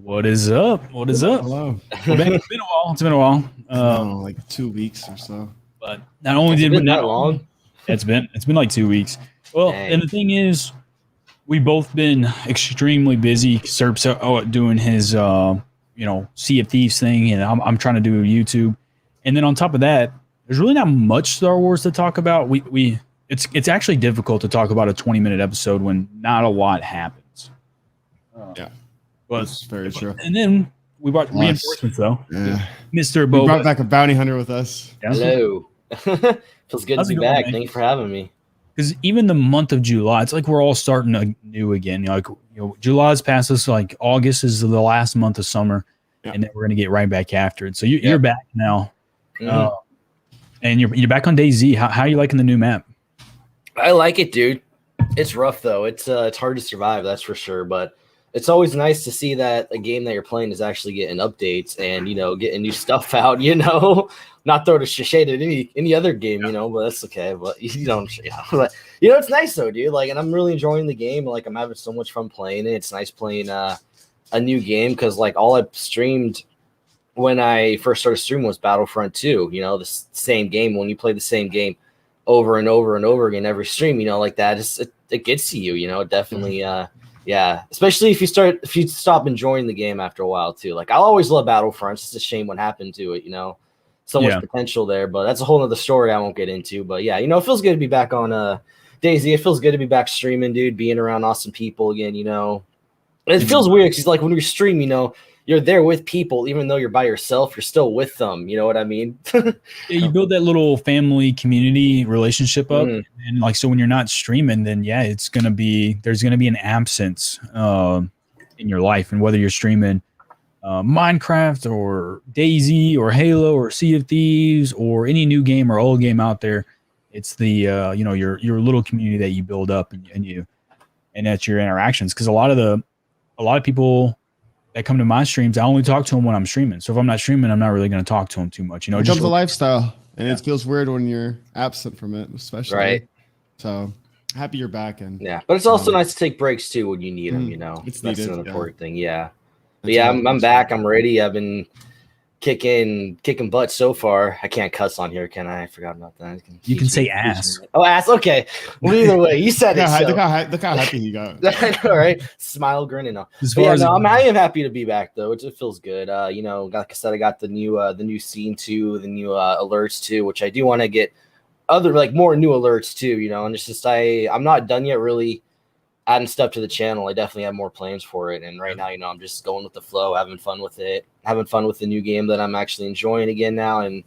What is up? What is up? Hello. It's been a while. It's been a while. Like 2 weeks or so. But not only Has it did we been not that long? it's been like 2 weeks. Well, Dang. and the thing is, we both been extremely busy. Serp's doing his Sea of Thieves thing, and I'm trying to do YouTube. And then on top of that, there's really not much Star Wars to talk about. It's actually difficult to talk about a 20-minute episode when not a lot happens. Yeah. But That's very true. and then we brought reinforcements though. Yeah. Mr. We Boba. brought back a bounty hunter with us. Hello. Feels good How's to it be going, back. man? Thank you for having me. Because even the month of July, it's like we're all starting new again. July's past us. Like August is the last month of summer, and then we're gonna get right back after it. So you're back now, and you're back on Day Z. How are you liking the new map? I like it, dude. It's rough though. It's hard to survive, that's for sure. But it's always nice to see that a game that you're playing is actually getting updates and getting new stuff out. Not throw the shade at any other game, but that's okay. But but it's nice though, dude. Like, and I'm really enjoying the game. Like, I'm having so much fun playing it. It's nice playing a new game because like all I streamed when I first started streaming was Battlefront 2. The same game. When you play the same game over and over and over again every stream, like that, it gets to you. It definitely. Yeah, especially if you stop enjoying the game after a while too. Like, I'll always love Battlefront. It's just a shame what happened to it. So much potential there, but that's a whole nother story I won't get into. But yeah, it feels good to be back on DayZ. It feels good to be back streaming, dude. Being around awesome people again. It feels weird because like when you stream, you're there with people, even though you're by yourself. You're still with them. You know what I mean? Yeah, you build that little family community relationship up, and like so when you're not streaming, then there's gonna be an absence in your life, and whether you're streaming Minecraft or DayZ or Halo or Sea of Thieves or any new game or old game out there, it's the your little community that you build up and that's your interactions. Because a lot of people that come to my streams, I only talk to them when I'm streaming. So if I'm not streaming, I'm not really going to talk to them too much. It becomes a lifestyle, and it feels weird when you're absent from it, especially. Right. So happy you're back, and but it's also nice to take breaks too when you need them. It's That's needed, an important thing. Yeah. But That's yeah, what I'm back. I'm ready. I've been kicking butt so far. I can't cuss on here, can I? I forgot about that. You can say ass. Oh, ass. Okay. Well, either way, you said it. Look how happy he got. All right. Smile, grinning. I am happy to be back though. It feels good. Like I said, I got the new scene too, the new alerts too, which I do want to get more new alerts too. And it's just I'm not done yet really adding stuff to the channel. I definitely have more plans for it. And right now, I'm just going with the flow, having fun with it, having fun with the new game that I'm actually enjoying again now. And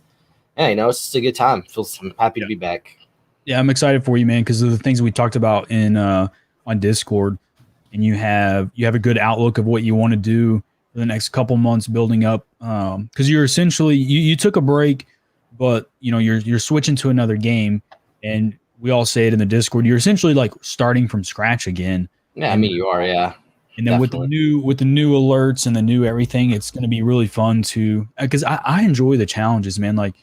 it's just a good time. I'm happy to be back. Yeah, I'm excited for you, man, because of the things we talked about in on Discord. And you have a good outlook of what you want to do for the next couple months building up. Because you're essentially you took a break, but you're switching to another game, and we all say it in the Discord. You're essentially like starting from scratch again. Yeah, you are. Yeah. And then with the new alerts and the new everything, it's going to be really fun because I enjoy the challenges, man. Like,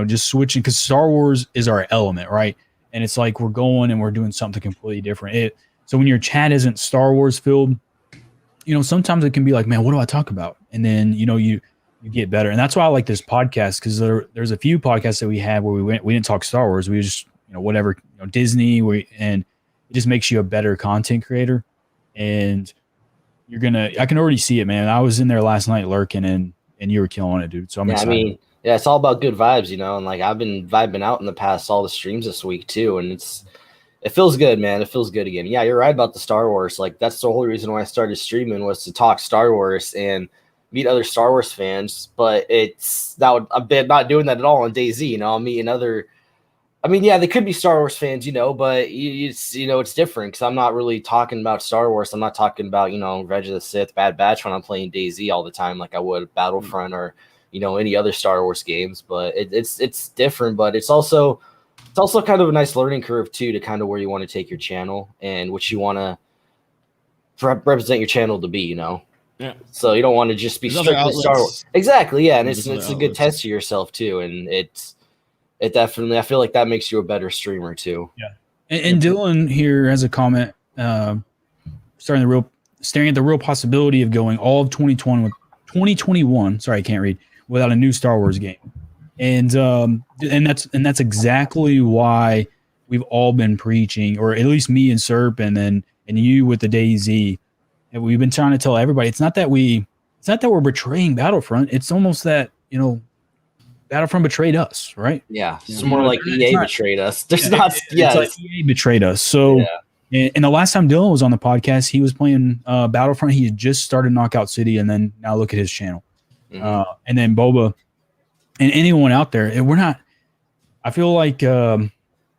just switching, because Star Wars is our element, right? And it's like we're going and we're doing something completely different. So when your chat isn't Star Wars filled, sometimes it can be like, man, what do I talk about? And then you get better. And that's why I like this podcast, because there's a few podcasts that we had where we didn't talk Star Wars. We just, whatever, Disney, and it just makes you a better content creator. And I can already see it, man. I was in there last night lurking and you were killing it, dude. So I'm excited. It's all about good vibes, and like I've been vibing out in the past, all the streams this week too. And it feels good, man. It feels good again. Yeah, you're right about the Star Wars. Like, that's the whole reason why I started streaming, was to talk Star Wars and meet other Star Wars fans. But I've been not doing that at all on DayZ. I'm meeting other. I mean, yeah, they could be Star Wars fans, but it's different, because I'm not really talking about Star Wars. I'm not talking about Revenge of the Sith, Bad Batch when I'm playing DayZ all the time, like I would Battlefront or any other Star Wars games. But it's different. But it's also kind of a nice learning curve too, to kind of where you want to take your channel and what you want to represent your channel to be. Yeah. So you don't want to just be strictly Star Wars. Exactly. Yeah, and it's a good test to yourself too, and it definitely, I feel like that makes you a better streamer too. Yeah. And Dylan here has a comment, starting the staring at the real possibility of going all of 2021. Sorry, I can't read, without a new Star Wars game. And that's exactly why we've all been preaching, or at least me and Serp, and you with the DayZ. And we've been trying to tell everybody it's not that we're betraying Battlefront. It's almost that, Battlefront betrayed us, right? Yeah, it's more like EA betrayed us. There's not. It's like EA betrayed us. So, and the last time Dylan was on the podcast, he was playing Battlefront. He had just started Knockout City, and then now look at his channel. And then Boba and anyone out there, we're not. I feel like it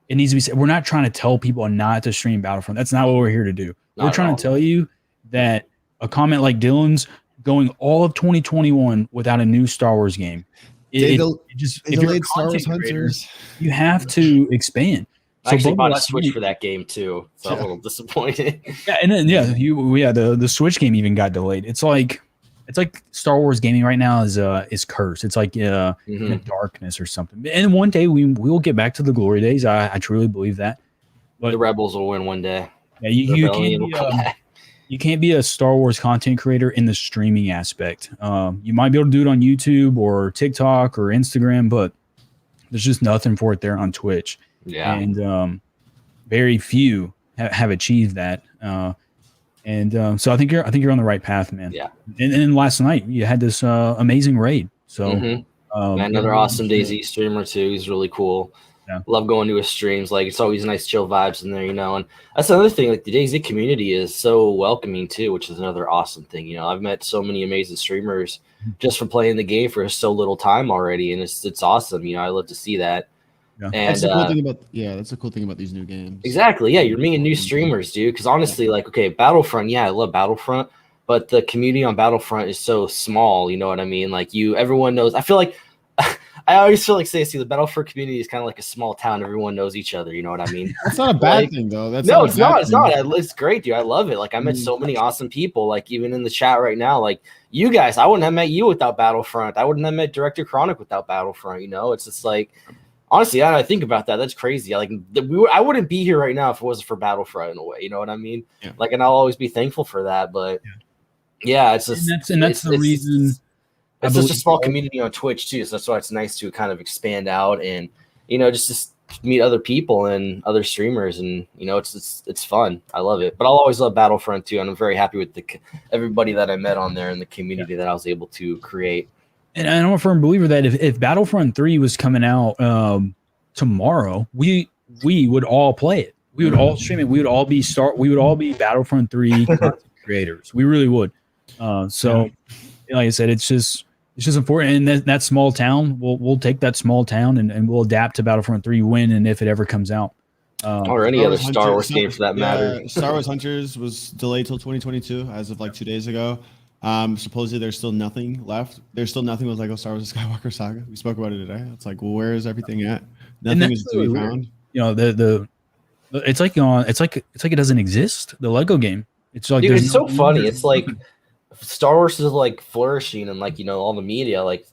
needs to be said. We're not trying to tell people not to stream Battlefront. That's not what we're here to do. We're trying to tell you that a comment like Dylan's going all of 2021 without a new Star Wars game. If you're a content creator, you have to expand. I actually bought a Switch for that game too, so I'm a little disappointed. Yeah, and then the Switch game even got delayed. It's like Star Wars gaming right now is cursed. It's like in the darkness or something. And one day we will get back to the glory days. I truly believe that. But the Rebels will win one day. Yeah, you can't be a Star Wars content creator in the streaming aspect. You might be able to do it on YouTube or TikTok or Instagram, but there's just nothing for it there on Twitch. Yeah, and very few have achieved that. So I think you're on the right path, man. Yeah. And last night you had this amazing raid. So another awesome DayZ streamer too. He's really cool. Yeah. Love going to his streams. Like, it's always nice chill vibes in there, and that's another thing. Like, the DayZ community is so welcoming too, which is another awesome thing. I've met so many amazing streamers just from playing the game for so little time already, and it's awesome. I love to see that. Yeah. And that's the cool thing that's the cool thing about these new games. Exactly. Yeah, you're meeting new streamers, dude. Because honestly, Battlefront. Yeah, I love Battlefront, but the community on Battlefront is so small. You know what I mean? Like, everyone knows. I feel like. I always feel like the Battlefront community is kind of like a small town. Everyone knows each other. You know what I mean? That's not a bad thing, though. It's not. It's not. It's great, dude. I love it. Like, I met so many awesome people. Like, even in the chat right now, like you guys, I wouldn't have met you without Battlefront. I wouldn't have met Director Chronic without Battlefront. It's just like, honestly, I think about that. That's crazy. Like, I wouldn't be here right now if it wasn't for Battlefront in a way. You know what I mean? Yeah. Like, and I'll always be thankful for that. But yeah, it's just that's the reason. It's such a small community on Twitch too, so that's why it's nice to kind of expand out and just meet other people and other streamers, and it's fun. I love it, but I'll always love Battlefront too, and I'm very happy with everybody that I met on there and the community that I was able to create. And I'm a firm believer that if Battlefront 3 was coming out tomorrow, we would all play it. We would all stream it. We would all be Battlefront 3 content creators. We really would. Like I said, it's just important. And that small town, we'll take that small town and we'll adapt to Battlefront 3 when and if it ever comes out. Or any other Star Wars game for that matter. Star Wars Hunters was delayed till 2022 as of 2 days ago. Supposedly there's still nothing left. There's still nothing with Lego Star Wars The Skywalker Saga. We spoke about it today. It's like, well, where is everything at? Nothing is to be found. It's like it doesn't exist. The Lego game. It's like, dude, it's so funny. It's like Star Wars is like flourishing and all the media, like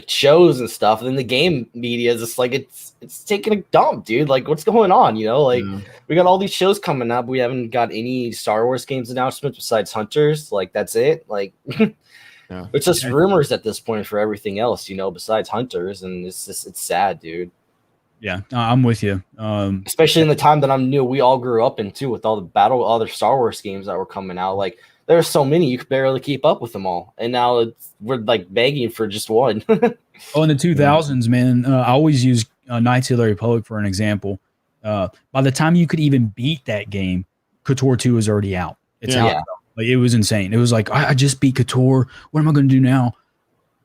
shows and stuff. And then the game media is just like it's taking a dump, dude. Like, what's going on? We got all these shows coming up. We haven't got any Star Wars games announcements besides Hunters. Like, that's it. Like, it's just rumors at this point for everything else, besides Hunters. And it's sad, dude. Yeah, I'm with you. Especially in the time that we all grew up in too, with all the other Star Wars games that were coming out. Like, there are so many you could barely keep up with them all, and now we're like begging for just one. In the 2000s, man, I always use Knights of the Republic for an example. By the time you could even beat that game, KOTOR 2 was already out. It's out. Yeah. Like, it was insane. It was like, I just beat KOTOR. What am I going to do now?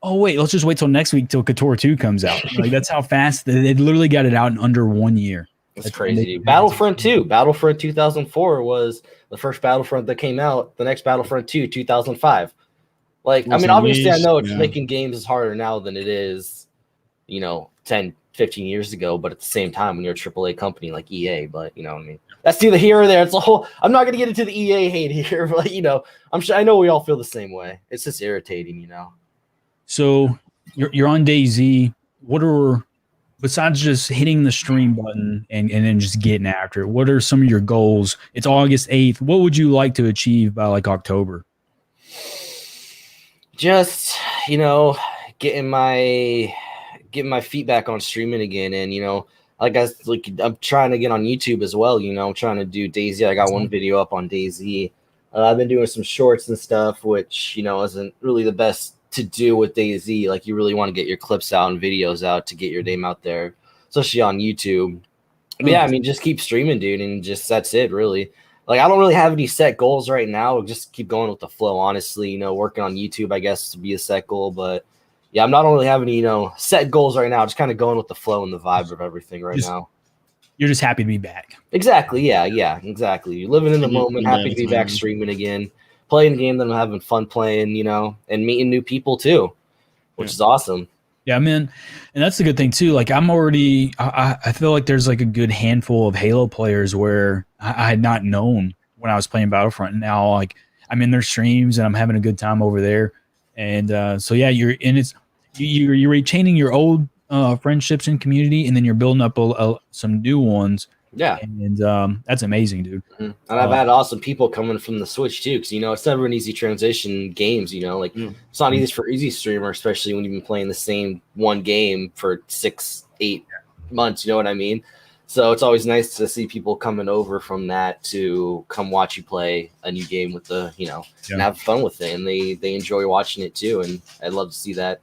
Oh wait, let's just wait till next week till KOTOR 2 comes out. Like, that's how fast they literally got it out in under 1 year. That's crazy. Battlefront 2. Battlefront 2004 was the first Battlefront that came out. The next Battlefront 2, 2005. Like, I mean, obviously I know it's making games is harder now than it is, 10, 15 years ago, but at the same time, when you're a AAA company like EA, but you know what I mean? That's neither here or there. It's a whole, I'm not going to get into the EA hate here, but I know we all feel the same way. It's just irritating, So you're on DayZ. What are besides just hitting the stream button and then just getting after it, what are some of your goals? It's August 8th. What would you like to achieve by like October? Just, getting my feet back on streaming again, and I'm trying to get on YouTube as well. I'm trying to do DayZ. I got one video up on DayZ. I've been doing some shorts and stuff, which isn't really the best to do with DayZ. Like, you really want to get your clips out and videos out to get your name out there, especially on YouTube. But yeah, I mean, just keep streaming, dude, and just that's it, really. Like, I don't really have any set goals right now. Just keep going with the flow, honestly. Working on YouTube, I guess, to be a set goal. But yeah, I don't really have any, set goals right now. Just kind of going with the flow and the vibe of everything right now. You're just happy to be back. Exactly. Yeah, exactly. You're living in the moment, happy to be back streaming again, playing a game that I'm having fun playing, and meeting new people too, which is awesome. Yeah, man. And that's the good thing too. Like, I feel like there's like a good handful of Halo players where I had not known when I was playing Battlefront. And now, like, I'm in their streams and I'm having a good time over there. And so yeah, you're retaining your old friendships and community, and then you're building up some new ones. Yeah, and that's amazing, dude. And I've had awesome people coming from the Switch too, because it's never an easy transition. Games, it's not easy for easy streamer, especially when you've been playing the same one game for 6-8 months. You know what I mean? So it's always nice to see people coming over from that to come watch you play a new game with and have fun with it, and they enjoy watching it too. And I'd love to see that.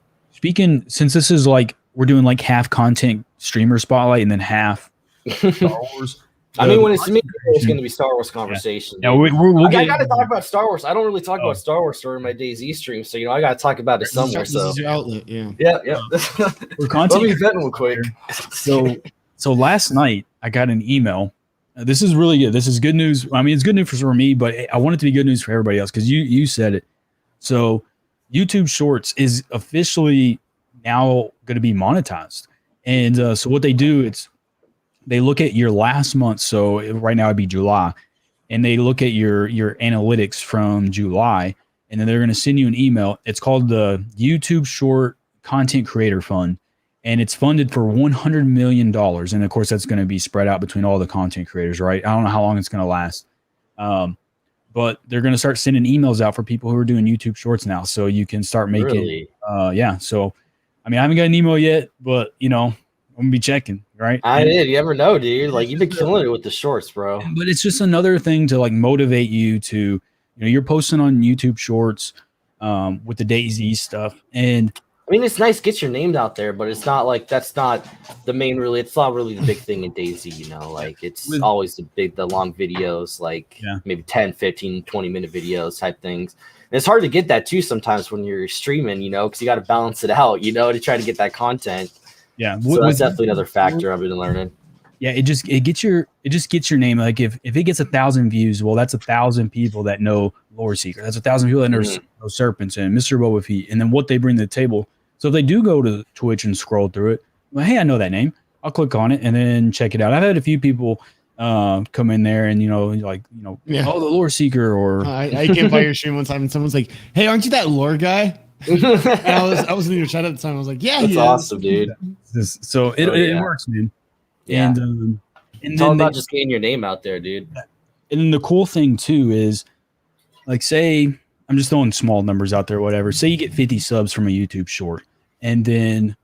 Since this is like we're doing like half content streamer spotlight and then half Star Wars. I mean, when it's me, it's going to be Star Wars conversation. Yeah, we'll I got to talk about Star Wars. I don't really talk about Star Wars during my DayZ stream, so I got to talk about it somewhere. This is your outlet, yeah. We're content. Let me vent real quick. So last night I got an email. This is really good. This is good news. I mean, it's good news for me, but I want it to be good news for everybody else because you said it. So YouTube Shorts is officially now going to be monetized, and so what they do, they look at your last month. So right now it'd be July, and they look at your analytics from July, and then they're going to send you an email. It's called the YouTube Short Content Creator Fund, and it's funded for $100 million. And of course, that's going to be spread out between all the content creators, right? I don't know how long it's going to last. But they're going to start sending emails out for people who are doing YouTube Shorts now. So you can start making, really? So, I mean, I haven't got an email yet, but, I'm going to be checking, right? I did. You never know, dude. Like, you've been killing it with the shorts, bro. But it's just another thing to, like, motivate you to, you're posting on YouTube Shorts with the DayZ stuff. And I mean, it's nice to get your name out there, but it's not like that's not the main it's not really the big thing in DayZ, like it's always the long videos, like maybe 10, 15, 20-minute videos type things. And it's hard to get that too sometimes when you're streaming, because you got to balance it out, to try to get that content. Yeah. So that's definitely another factor I've been learning. Yeah, it just gets your name. Like if it gets 1,000 views, well, that's 1,000 people that know Lore Seeker. That's 1,000 people that know Serpents and MisterBobaFeet, and then what they bring to the table. So if they do go to Twitch and scroll through it, well, hey, I know that name. I'll click on it and then check it out. I've had a few people come in there and oh, the Lore Seeker, or I came by your stream one time and someone's like, "Hey, aren't you that lore guy?" And I was in your chat at the time. I was like, "Yeah, that's awesome, dude." So it works, man. Yeah, and it's all about just getting your name out there, dude. And then the cool thing too is, like, say I'm just throwing small numbers out there, whatever. Say you get 50 subs from a YouTube short, and then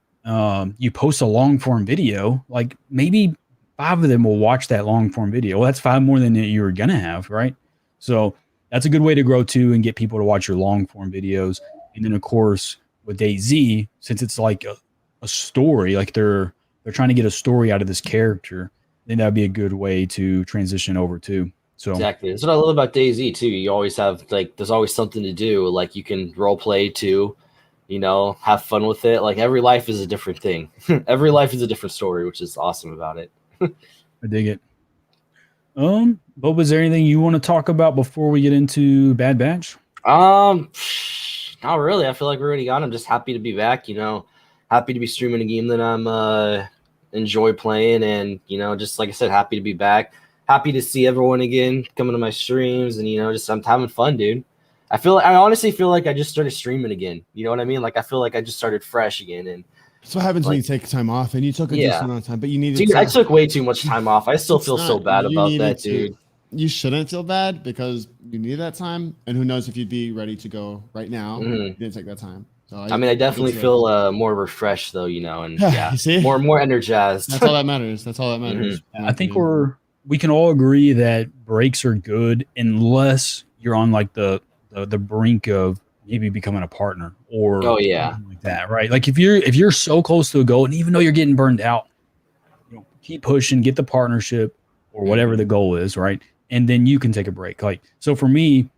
you post a long form video, like maybe 5 of them will watch that long form video. Well, that's 5 more than you were gonna have, right? So that's a good way to grow too and get people to watch your long form videos. And then of course with DayZ, since it's like a story, like they're trying to get a story out of this character, then that'd be a good way to transition over too. So exactly. That's what I love about DayZ too. You always have there's always something to do. Like you can role play too, have fun with it. Like every life is a different thing. Every life is a different story, which is awesome about it. I dig it. Boba, is there anything you want to talk about before we get into Bad Batch? Not really. I feel like we're already on. I'm just happy to be back, happy to be streaming a game that I'm enjoy playing, and just like I said, happy to be back. Happy to see everyone again coming to my streams, and just I'm having fun, dude. I honestly feel like I just started streaming again. You know what I mean? Like I feel like I just started fresh again, and That's what happens when Like, you take time off, and you took a Yeah. decent amount of time, but you needed dude, to. I took way too much time off. I still It's feel so not. bad You about needed that, to. dude. You shouldn't feel bad because you needed that time, and who knows if you'd be ready to go right now. Mhm. You didn't take that time. So I mean, I definitely it's feel more refreshed though, you know, and yeah, You see? more energized. That's all that matters. That's all that matters. in my I think opinion. we can all agree that breaks are good unless you're on like the brink of maybe becoming a partner or Oh yeah. something like that, right? Like if you're so close to a goal, and even though you're getting burned out, keep pushing, get the partnership or whatever the goal is, right? And then you can take a break. Like so for me,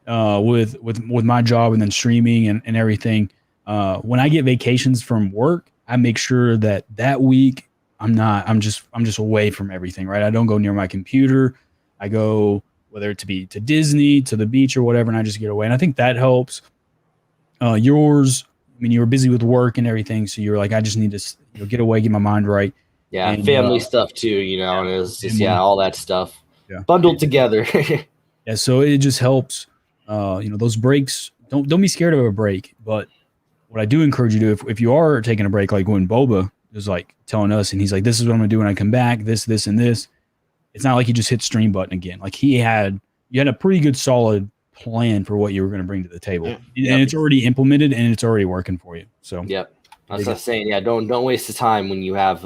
with my job and then streaming and everything, when I get vacations from work, I make sure that week I'm just away from everything, right? I don't go near my computer. I go whether it to be to Disney, to the beach or whatever, and I just get away. And I think that helps. Yours, I mean, you were busy with work and everything, so you're like, I just need to get away, get my mind right. Yeah, And family stuff too, you know, and it's just family. all that stuff Yeah. bundled together. Yeah, so it just helps. Those breaks. Don't be scared of a break. But what I do encourage you to do, if you are taking a break, like when Boba is like telling us, and he's like, "This is what I'm gonna do when I come back. This, and this." It's not like you just hit stream button again. Like you had a pretty good solid plan for what you were going to bring to the table, and it's already implemented and it's already working for you. So Yep, I was just saying, yeah, don't waste the time when you have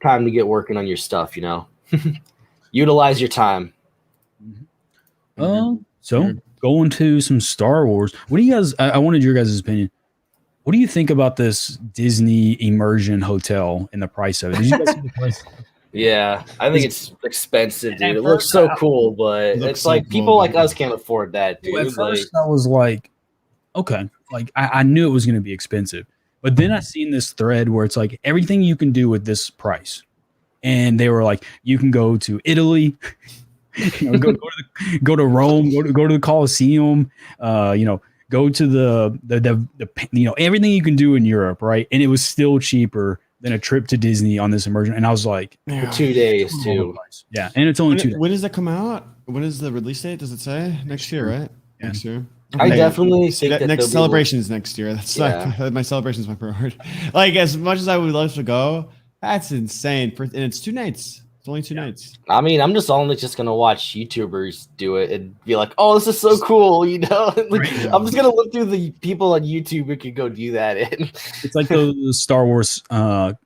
time to get working on your stuff. You know, utilize your time. So going to some Star Wars. What do you guys? I wanted your guys' opinion. What do you think about this Disney immersion hotel and the price of it? Did you guys see the price? Yeah, I think it's expensive, dude. It looks so cool, but it's like people like us can't afford that, dude. Well, at first, I was like, okay, like I knew it was going to be expensive, but then I seen this thread where it's like everything you can do with this price, and they were like, you can go to Italy, go to Rome, go to the Colosseum, go to the everything you can do in Europe, right? And it was still cheaper than a trip to Disney on this immersion. And I was like, for 2 days too. Yeah, and it's only 2 days. When does that come out? When is the release date? Does it say next year? Right, yeah. Next year. I definitely think that next celebrations next year. That's like my celebration's my priority. Like as much as I would love to go, that's insane. And it's 2 nights. It's only 2 nights. I mean, I'm just only gonna watch YouTubers do it and be like, "Oh, this is so cool," you know. I'm just gonna look through the people on YouTube who can go do that. It's like those Star Wars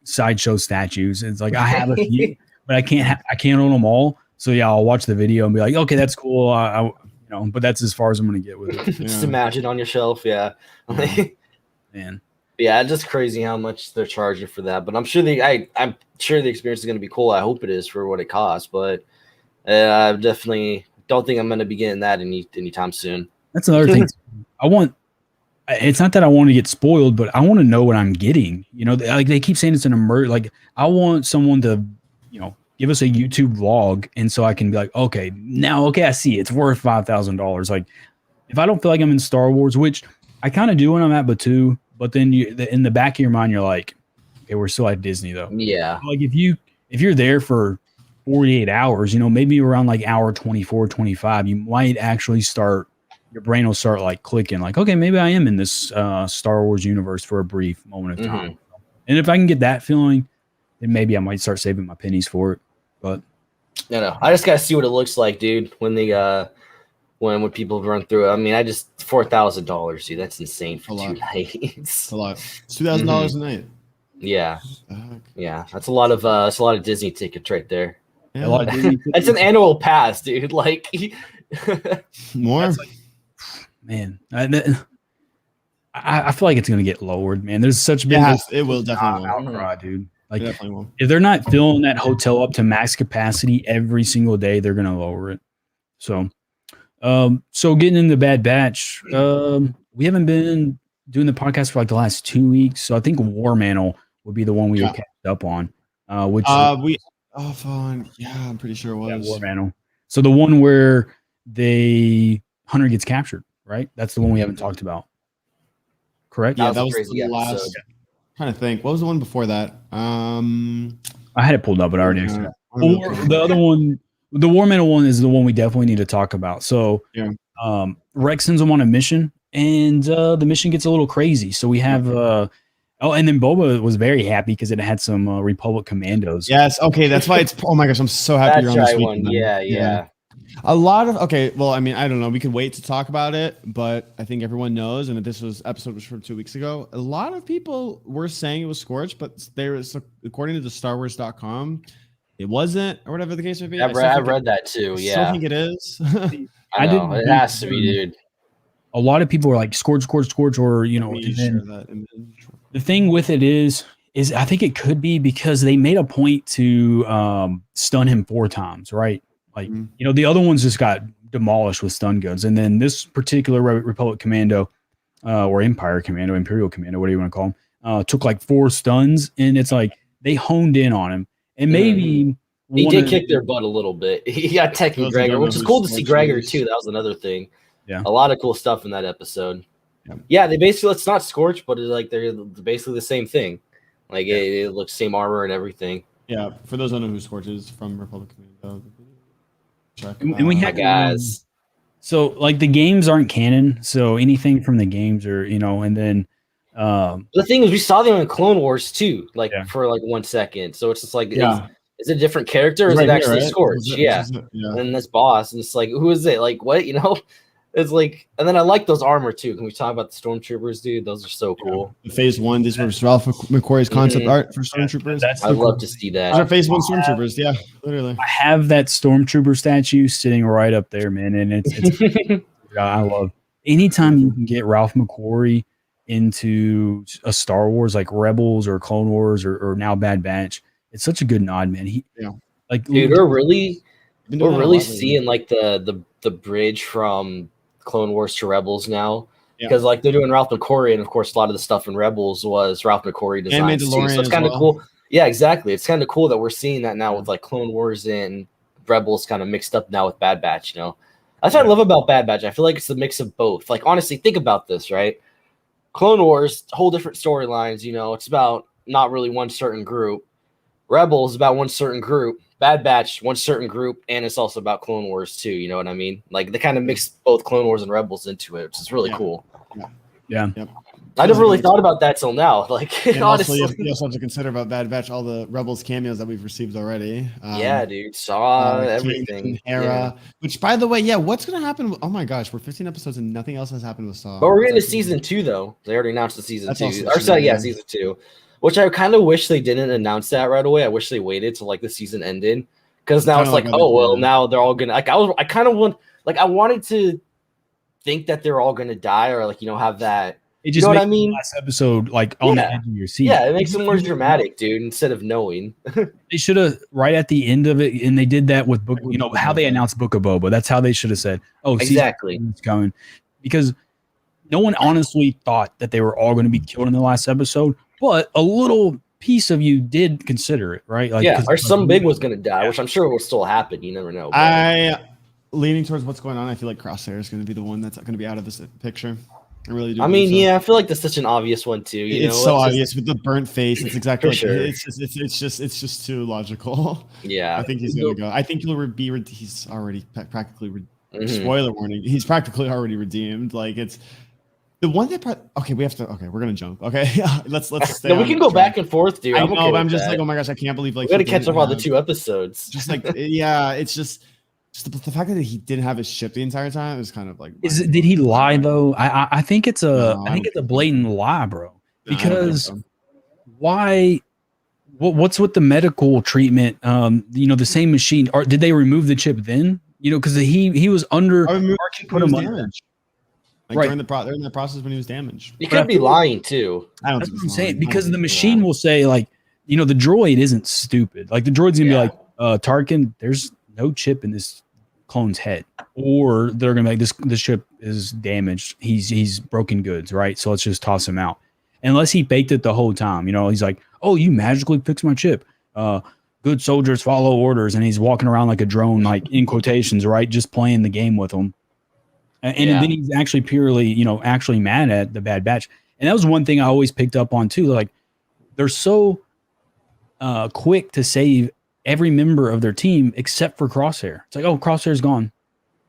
sideshow statues. It's like I have a few, but I can't own them all. So yeah, I'll watch the video and be like, "Okay, that's cool." But that's as far as I'm gonna get with it. Just imagine on your shelf, yeah. Man. Yeah, it's just crazy how much they're charging for that. But I'm sure I'm sure the experience is going to be cool. I hope it is for what it costs. But I definitely don't think I'm going to be getting that anytime soon. That's another thing. It's not that I want to get spoiled, but I want to know what I'm getting. Like they keep saying it's an like I want someone to, give us a YouTube vlog, and so I can be like, okay, I see it's worth $5,000. Like if I don't feel like I'm in Star Wars, which I kind of do when I'm at Batuu. But then in the back of your mind, you're like, okay, we're still at Disney though. Yeah. Like if you're there for 48 hours, maybe around like hour 24, 25, you might actually your brain will start like clicking like, okay, maybe I am in this Star Wars universe for a brief moment of time. And if I can get that feeling, then maybe I might start saving my pennies for it. But no, I just got to see what it looks like, dude, when when people run through it. I mean, $4,000, dude. That's insane for 2 nights. It's a lot. It's $2,000 a night. Yeah, yeah. That's a lot of Disney tickets right there. Yeah. a lot of Disney That's an annual pass, dude. Like more. Man, I feel like it's gonna get lowered, man. There's such big it will definitely outcry, dude. Like definitely will. If they're not filling that hotel up to max capacity every single day, they're gonna lower it. So getting in the Bad Batch, we haven't been doing the podcast for like the last 2 weeks. So I think War Mantle would be the one we would catch up on. Which I'm pretty sure it was War Mantle. So the one where Hunter gets captured, right? That's the one we haven't talked about. Correct? Yeah, that was the last. Trying to think, what was the one before that? I had it pulled up, but I already the other one. The War Mantle one is the one we definitely need to talk about. So, Rex sends him on a mission, and the mission gets a little crazy. So we have Oh, and then Boba was very happy because it had some Republic Commandos. Yes. Okay. That's why it's. Oh my gosh, I'm so happy you're on this right weekend. one. Yeah. A lot of okay. Well, I mean, I don't know. We could wait to talk about it, but I think everyone knows. And this episode was from 2 weeks ago. A lot of people were saying it was Scorch, but there was, according to the StarWars.com, it wasn't, or whatever the case may be. I read that too. I still think it is. I know it has to be, dude. A lot of people are like Scorch, or the thing with it is I think it could be because they made a point to stun him 4 times, right? Like, the other ones just got demolished with stun guns. And then this particular Republic Commando or Empire Commando, Imperial Commando, whatever you want to call them, took like 4 stuns. And it's like they honed in on him. And maybe he did kick their butt a little bit. He got Techie Gregor, which is cool to see Gregor too. That was another thing. Yeah. A lot of cool stuff in that episode. Yeah, they basically, it's not Scorch, but it's like they're basically the same thing. Like it looks same armor and everything. Yeah, for those who don't know who Scorch is from Republic Commando. And we have guys. So like the games aren't canon, so anything from the games are, and then the thing is we saw them in Clone Wars too, like for like 1 second. So it's just like is it a different character or is it actually Scorch? And this boss, and it's like, who is it? Like what, It's like, and then I like those armor too. Can we talk about the Stormtroopers, dude? Those are so cool. Phase 1, these were Ralph McQuarrie's concept art for Stormtroopers. I'd love to see that. Those are Phase 1 Stormtroopers, literally. I have that Stormtrooper statue sitting right up there, man, and it's I love anytime you can get Ralph McQuarrie into a Star Wars like Rebels or Clone Wars or now Bad Batch. It's such a good nod, man. Dude, we're really seeing like the bridge from Clone Wars to Rebels now, because like they're doing Ralph McQuarrie, and of course a lot of the stuff in Rebels was Ralph McQuarrie designs too. So it's kind of cool. Yeah, exactly. It's kind of cool that we're seeing that now with like Clone Wars and Rebels kind of mixed up now with Bad Batch. That's what I love about Bad Batch. I feel like it's a mix of both. Like honestly, think about this, right? Clone Wars, whole different storylines. It's about not really one certain group. Rebels about one certain group. Bad Batch, one certain group, and it's also about Clone Wars too. You know what I mean? Like they kind of mix both Clone Wars and Rebels into it, which is really cool. Yeah. I never really thought about that till now. Like honestly, you also have to consider about Bad Batch all the Rebels cameos that we've received already. Dude, saw everything. Hera, which by the way, what's gonna happen? Oh my gosh, we're 15 episodes and nothing else has happened with Saw. But we're into season 2 though. They already announced the season 2. Season 2. Which I kind of wish they didn't announce that right away. I wish they waited till like the season ended, because now it's like, now they're all gonna like. I wanted to think that they're all gonna die or like have that. It just makes the last episode like on the edge of your seat. Yeah, it makes it more dramatic, dude. Instead of knowing, they should have right at the end of it, and they did that with Book. How they announced Book of Boba. That's how they should have said, "Oh, exactly, it's coming," because no one honestly thought that they were all going to be killed in the last episode. But a little piece of you did consider it, right? Like, or some big was going to die, which I'm sure will still happen. You never know. But. Leaning towards what's going on, I feel like Crosshair is going to be the one that's going to be out of this picture. I really do. I mean, I feel like that's such an obvious one too. It's so obvious with the burnt face. It's exactly it's just too logical. Yeah, I think he's going to go. I think he'll be. He's already practically. Spoiler warning. He's practically already redeemed. Like it's. The one that we have to we're gonna jump. Let's stay. No, we can go back and forth, dude. I know, but I'm just like, oh my gosh, I can't believe like we gotta catch up on the 2 episodes. Just like it's just the fact that he didn't have his ship the entire time is kind of like. Did he lie though? I think it's a blatant lie, bro. Because why? What's with the medical treatment? The same machine. Or did they remove the chip then? Because he was under. Put him damaged. Like during the process when he was damaged. You could be lying too. I don't. That's what I'm saying, because the machine will say like, the droid isn't stupid. Like the droid's gonna be like, Tarkin, there's no chip in this clone's head, or they're gonna be like, this chip is damaged. He's broken goods, right? So let's just toss him out. Unless he faked it the whole time, he's like, oh, you magically fixed my chip. Good soldiers follow orders, and he's walking around like a drone, like in quotations, right? Just playing the game with them. And then he's actually purely, actually mad at the Bad Batch. And that was one thing I always picked up on too. Like they're so quick to save every member of their team except for Crosshair. It's like, oh, Crosshair's gone.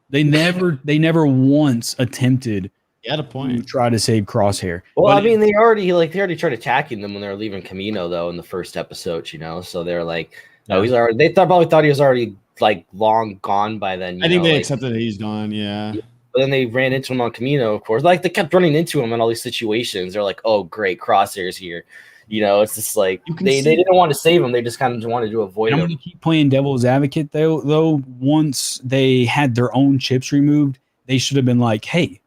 They never once attempted You had a to point. try to save Crosshair. Well, But I mean, they already tried attacking them when they were leaving Camino, though, in the first episode, you know. So they're like, oh, he's already. Probably thought he was already like long gone by then. I think they like, accepted that he's gone. Yeah. But then they ran into him on Camino, of course. Like they kept running into him in all these situations. They're like, oh, great, Crosshair's here. You know, it's just like they didn't want to save him. They just kind of wanted to avoid him. I'm going to keep playing devil's advocate, though. Once they had their own chips removed, they should have been like, hey,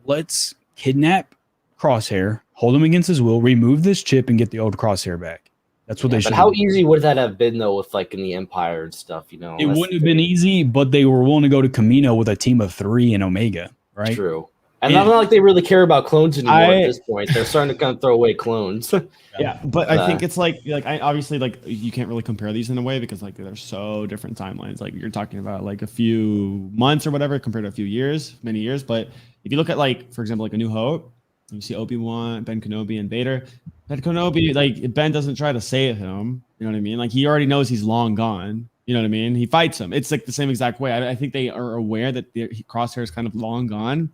let's kidnap Crosshair, hold him against his will, remove this chip, and get the old Crosshair back. That's what they should. But how easy would that have been, though, with like in the Empire and stuff? You know, it wouldn't have been easy, but they were willing to go to Camino with a team of 3 in Omega, right? True. And not like they really care about clones anymore at this point. They're starting to kind of throw away clones. Yeah, but I think it's like I obviously like you can't really compare these in a way because like they're so different timelines. Like you're talking about like a few months or whatever compared to a few years, many years. But if you look at like, for example, like A New Hope, you see Obi-Wan, Ben Kenobi, and Vader. Ben Kenobi, like Ben doesn't try to save him. You know what I mean? Like he already knows he's long gone. You know what I mean? He fights him. It's like the same exact way. I think they are aware that Crosshair is kind of long gone.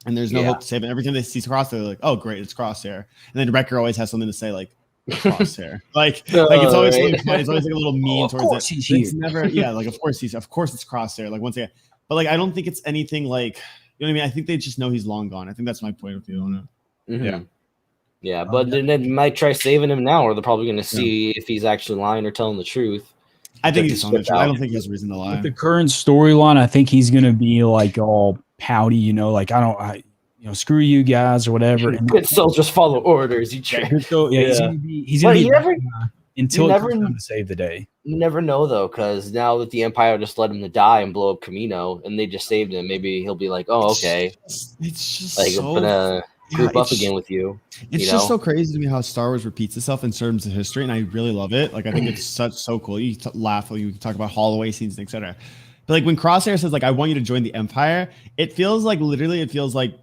And there's no hope to save it. Every time they see Crosshair, they're like, "Oh, great, it's Crosshair." And then Wrecker always has something to say, like Crosshair, like it's always really funny. It's always like a little mean towards it. It's never, like of course it's Crosshair. Like once again, but like I don't think it's anything like you know what I mean. I think they just know he's long gone. I think that's my point of view on it. Mm-hmm. Yeah, but then they might try saving him now, or they're probably going to see if he's actually lying or telling the truth. I think he's telling the truth. I don't think he has reason to lie. With the current storyline, I think he's going to be like all pouty, like screw you guys or whatever. Good soldiers follow orders. He's going to be until it's time to save the day. You never know though, because now that the Empire just let him to die and blow up Camino, and they just saved him, maybe he'll be like, "Oh, okay." It's just like so, I'm gonna group up again with you. It's just so crazy to me how Star Wars repeats itself in terms of history, and I really love it. Like I think it's so cool. You laugh when you talk about hallway scenes, etc. But like when Crosshair says like I want you to join the Empire, it feels like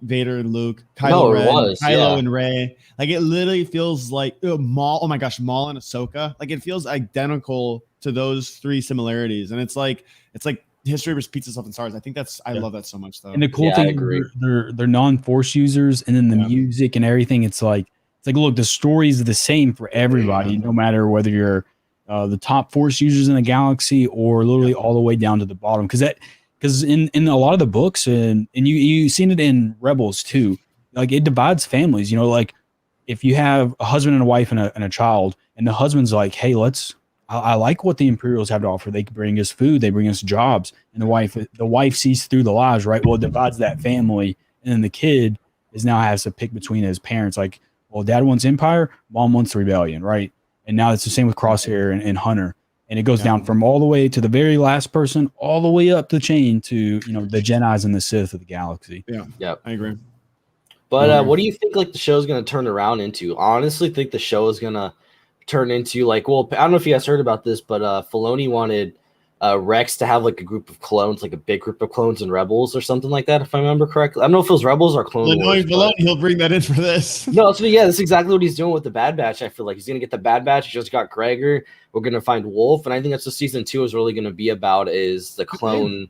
Vader and Luke, Kylo and Rey. Like it literally feels like Maul. Oh my gosh, Maul and Ahsoka. Like it feels identical to those 3 similarities, and it's like history repeats itself in Star Wars. I think I love that so much though. And the cool thing, they're non-Force users, and then the music and everything. It's like look, the story is the same for everybody, no matter whether you're the top Force users in the galaxy or literally all the way down to the bottom. Because in a lot of the books and you've seen it in Rebels too, like it divides families. Like if you have a husband and a wife and a child, and the husband's like, hey, I like what the Imperials have to offer. They can bring us food, they bring us jobs, and the wife sees through the lies, right? Well, it divides that family, and then the kid now has to pick between his parents. Like, well, dad wants Empire, mom wants rebellion, right? And now it's the same with Crosshair and Hunter. And it goes down from all the way to the very last person, all the way up the chain to, the Jedis and the Sith of the galaxy. Yeah, I agree. But what do you think like the show's going to turn around into? I honestly think the show is going to turn into like, well, I don't know if you guys heard about this, but Filoni wanted Rex to have like a group of clones, like a big group of clones in Rebels or something like that, if I remember correctly. I don't know if it was Rebels or Clone Wars. He'll bring that in for this. No, that's exactly what he's doing with the Bad Batch. I feel like he's gonna get the Bad Batch. He just got Gregor. We're gonna find Wolf, and I think that's what season 2 is really gonna be about. Is the clone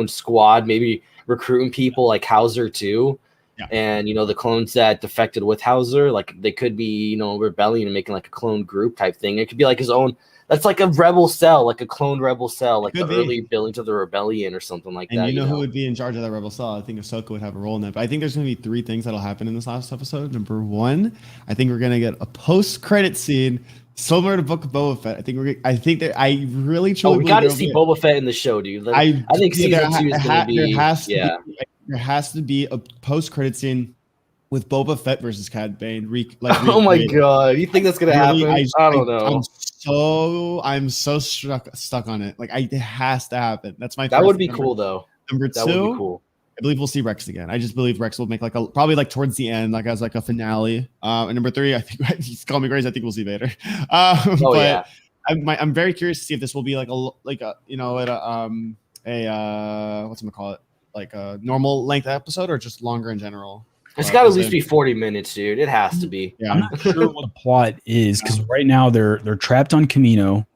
squad, maybe recruiting people like Hauser too. Yeah. And the clones that defected with Hauser, like they could be rebellion and making like a clone group type thing. It could be like his own. That's like a rebel cell, like a cloned rebel cell, like the early buildings of the rebellion or something like that. And who would be in charge of that rebel cell? I think Ahsoka would have a role in that. But I think there's going to be 3 things that'll happen in this last episode. Number 1, I think we're going to get a post-credit scene similar to Book of Boba Fett. I really truly. We got to see Boba Fett in the show, dude. I think season 2 is going to be. There has to be a post-credit scene with Boba Fett versus Cad Bane. Oh my god, you think that's gonna happen? I don't know. I'm so stuck on it. Like it has to happen. That's my. That would be cool though. Number 2, that would be cool. I believe we'll see Rex again. I just believe Rex will make probably towards the end, like as like a finale. And number 3, I think he's calling me crazy. I think we'll see Vader. I'm very curious to see if this will be like a what's it call it, like a normal length episode or just longer in general. It's got to at least be 40 minutes, dude. It has to be. Yeah, I'm not sure what the plot is because right now they're trapped on Camino.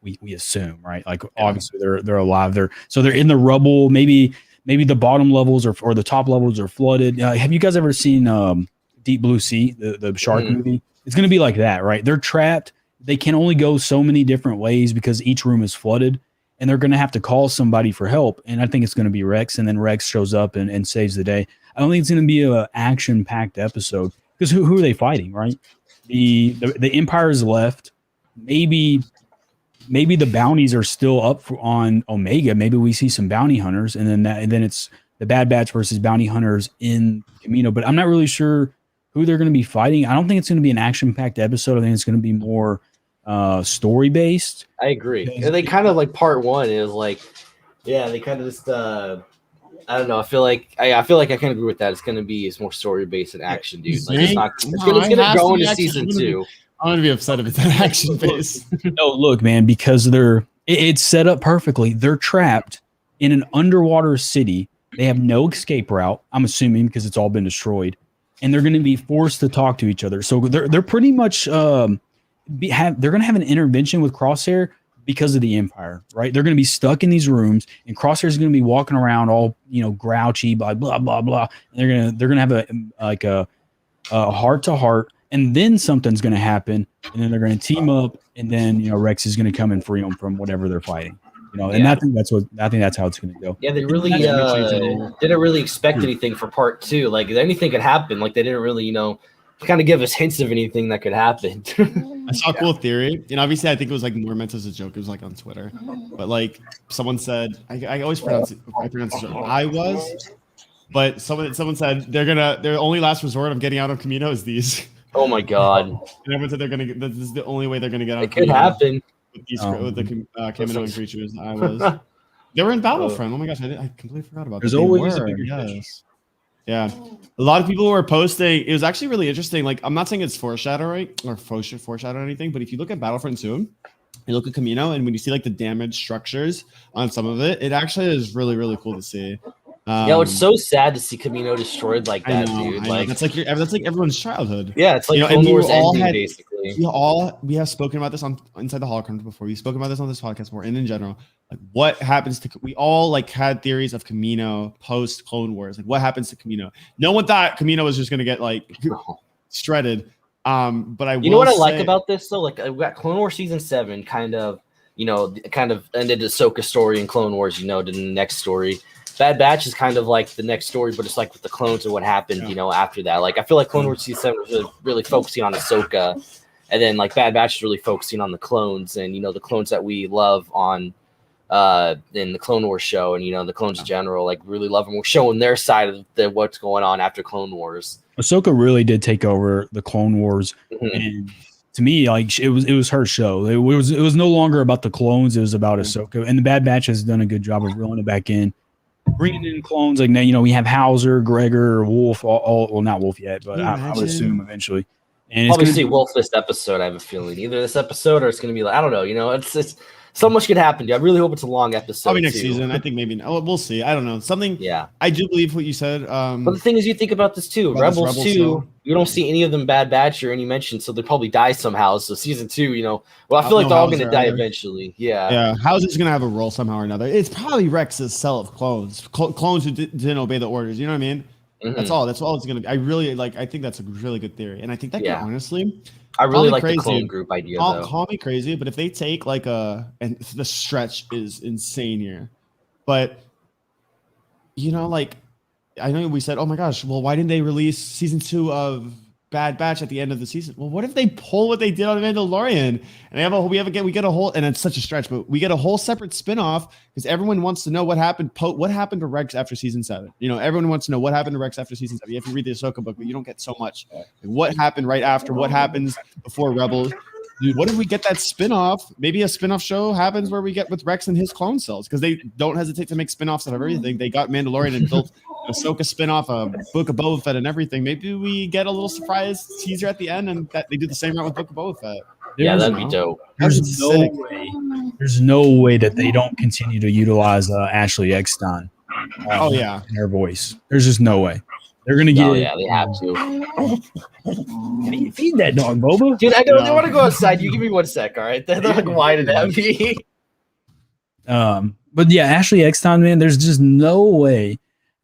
We assume, right? Like obviously they're alive. They're in the rubble. Maybe maybe the bottom levels or the top levels are flooded. Have you guys ever seen Deep Blue Sea, the shark movie? It's going to be like that, right? They're trapped. They can only go so many different ways because each room is flooded, and they're going to have to call somebody for help. And I think it's going to be Rex, and then Rex shows up and saves the day. I don't think it's going to be an action-packed episode because who are they fighting, right? The Empire is left. Maybe the bounties are still up on Omega. Maybe we see some bounty hunters, and then it's the Bad Batch versus bounty hunters in Camino. But I'm not really sure who they're going to be fighting. I don't think it's going to be an action-packed episode. I think it's going to be more story-based. I agree. And they kind of like part one is like, yeah, they kind of just I don't know. I feel like I can agree with that. It's more story-based and action, dude. Like it's gonna go into season 2. I'm gonna be upset if it's an action base. No, look, man, because it's set up perfectly. They're trapped in an underwater city. They have no escape route. I'm assuming because it's all been destroyed, and they're going to be forced to talk to each other. So they're pretty much they're going to have an intervention with Crosshair because of the Empire, right? They're going to be stuck in these rooms, and Crosshair is going to be walking around all grouchy, blah blah blah blah. And they're gonna have a heart to heart. And then something's going to happen, and then they're going to team up, and then Rex is going to come and free them from whatever they're fighting. And I think that's how it's going to go. Yeah, they really didn't really expect anything for part 2. Like anything could happen. Like they didn't really kind of give us hints of anything that could happen. I saw a cool theory, and obviously I think it was like more meant as a joke. It was like on Twitter, but like someone said, I always pronounce it. I was, but someone said their only last resort of getting out of Camino is these. Oh my god! And everyone said this is the only way they're gonna get out. It could happen with the Kaminoan creatures. They were in Battlefront. Oh my gosh, I completely forgot about that. There's always a bigger fish. Yeah, a lot of people were posting. It was actually really interesting. Like, I'm not saying it's foreshadowing or foreshadow anything, but if you look at Battlefront 2, you look at Camino, and when you see like the damaged structures on some of it, it actually is really really cool to see. It's so sad to see Camino destroyed like that, dude. Like that's like everyone's childhood. Yeah, it's like Clone Wars ending, basically. We have spoken about this on Inside the Holocron before. We've spoken about this on this podcast before, and in general, like what happens to we all like had theories of Camino post Clone Wars. Like what happens to Camino? No one thought Camino was just gonna get like shredded. But I know what I like about this though? Like we got Clone Wars season 7 kind of ended Ahsoka story in Clone Wars, to the next story. Bad Batch is kind of like the next story, but it's like with the clones and what happened, after that. Like I feel like Clone Wars season 7 was really focusing on Ahsoka, and then like Bad Batch is really focusing on the clones and the clones that we love on in the Clone Wars show, and the clones in general. Like really love them. We're showing their side of what's going on after Clone Wars. Ahsoka really did take over the Clone Wars, and to me, like it was her show. It was no longer about the clones; it was about Ahsoka, and the Bad Batch has done a good job of reeling it back in. Bringing in clones like now, we have Hauser, Gregor, Wolf, all not Wolf yet, but I would assume eventually. And probably see Wolf this episode. I have a feeling either this episode or it's going to be like I don't know. It's so much could happen. Dude. I really hope it's a long episode. Probably next season. I think maybe. Oh, we'll see. I don't know. Something. Yeah. I do believe what you said. But the thing is, you think about this too. Rebels 2. You don't see any of them Bad Batch or any mention, so they probably die somehow. So season 2, I feel like they're all going to die eventually. Yeah. Yeah. Hauser's going to have a role somehow or another. It's probably Rex's cell of clones. Clones who didn't obey the orders. You know what I mean? Mm-hmm. That's all it's going to be. I really I think that's a really good theory, and I think that could honestly. I really like the clone group idea. Call me crazy, but if they take and the stretch is insane here, but I know we said, oh my gosh, well, why didn't they release season 2 of Bad Batch at the end of the season? Well, what if they pull what they did on Mandalorian and we get a whole, and it's such a stretch, but we get a whole separate spinoff because everyone wants to know what happened to Rex after season 7. Everyone wants to know what happened to Rex after season 7. You have to read the Ahsoka book, but you don't get so much. Like, what happened right after? What happens before Rebels? Dude, what if we get that spinoff? Maybe a spinoff show happens where we get with Rex and his clone cells because they don't hesitate to make spinoffs out of everything. They got Mandalorian and built Ahsoka spinoff, a Book of Boba Fett, and everything. Maybe we get a little surprise teaser at the end, and that they do the same route with Book of Boba Fett. That'd be dope. There's no way that they don't continue to utilize Ashley Eckstein. In her voice. There's just no way. They're gonna get. Oh yeah, they have to. Feed that dog, Boba. Dude, I don't want to go outside. You give me 1 sec, all right? They're like whining at me. But yeah, Ashley Eckstein, man, there's just no way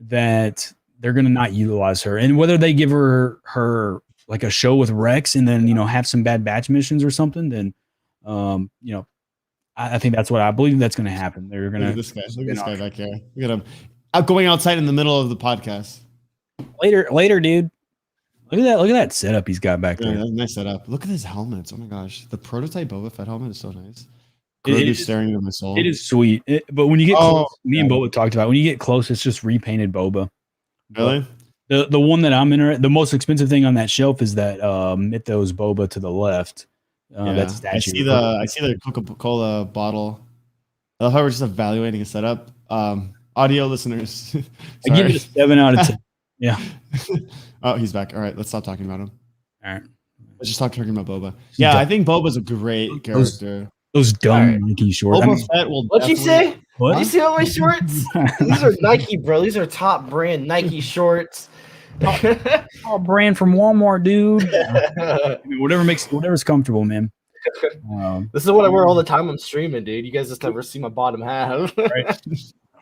that they're gonna not utilize her, and whether they give her like a show with Rex and then have some bad batch missions or something, then I think that's what I believe that's gonna happen. They're gonna Look at this guy. Look at this guy back here. Look at him. Out going outside in the middle of the podcast. later, dude. Look at that setup he's got back there. Yeah, nice setup. Look at his helmets. Oh my gosh, the prototype Boba Fett helmet is so nice. It Grogu staring into my soul. It is sweet, but when you get close, me and Boba talked about when you get close, it's just repainted Boba. Really? The one that I'm interested, the most expensive thing on that shelf is that Mythos Boba to the left. That statue. I see the Coca-Cola bottle. I love how we're just evaluating a setup. Audio listeners, I give it a 7 out of 10. Yeah. Oh, he's back. All right, let's stop talking about him. All right. Let's just stop talking about Boba. Yeah, I think Boba's a great character. Those dumb Nike shorts. Boba Fett will. What'd you say? What? Did you see all my shorts? These are Nike, bro. These are top brand Nike shorts. Oh, brand from Walmart, dude. Whatever's comfortable, man. This is what I wear all the time on streaming, dude. You guys just never see my bottom half. Right.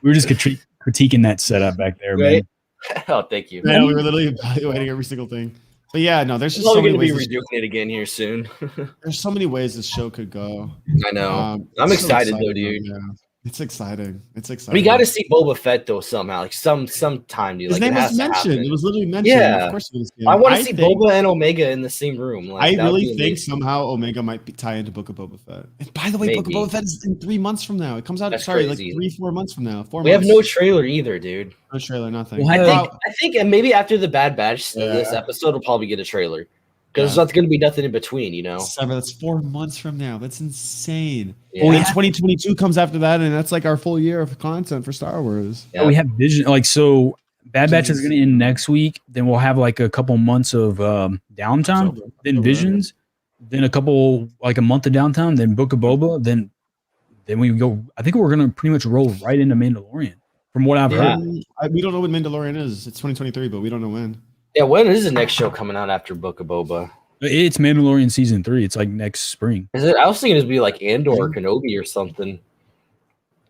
We were just critiquing that setup back there, man. Oh, thank you. Yeah, we were literally evaluating every single thing. But yeah, no, there's just so many many ways. We're redoing it again here soon. There's so many ways this show could go. I know. I'm excited though, dude. Yeah. It's exciting. It's exciting. We got to see Boba Fett though somehow, like sometime, dude. His like, name was mentioned. It was literally mentioned. Yeah. Of course I want to see Boba and Omega in the same room. Like, I really think somehow Omega might tie into Book of Boba Fett. And by the way, Book of Boba Fett is in 3 months from now. It comes out. That's like crazy. 3-4 months from now. 4 We months. have no trailer either, dude. No trailer, nothing. I think, and maybe after the Bad Batch, this episode will probably get a trailer. Because there's going to be nothing in between, you know? That's 4 months from now. That's insane. Yeah. And 2022 comes after that, and that's like our full year of content for Star Wars. Yeah. We have Vision. Like, so Bad Batch is going to end next week. Then we'll have like a couple months of downtime. Then Visions. Then a month of downtime. Then Book of Boba. Then we go. I think we're going to pretty much roll right into Mandalorian. From what I've heard. We don't know when Mandalorian is. It's 2023, but we don't know when. Yeah, when is the next show coming out after Book of Boba? It's Mandalorian season 3. It's like next spring. Is it? I was thinking it'd be like Andor or Kenobi or something.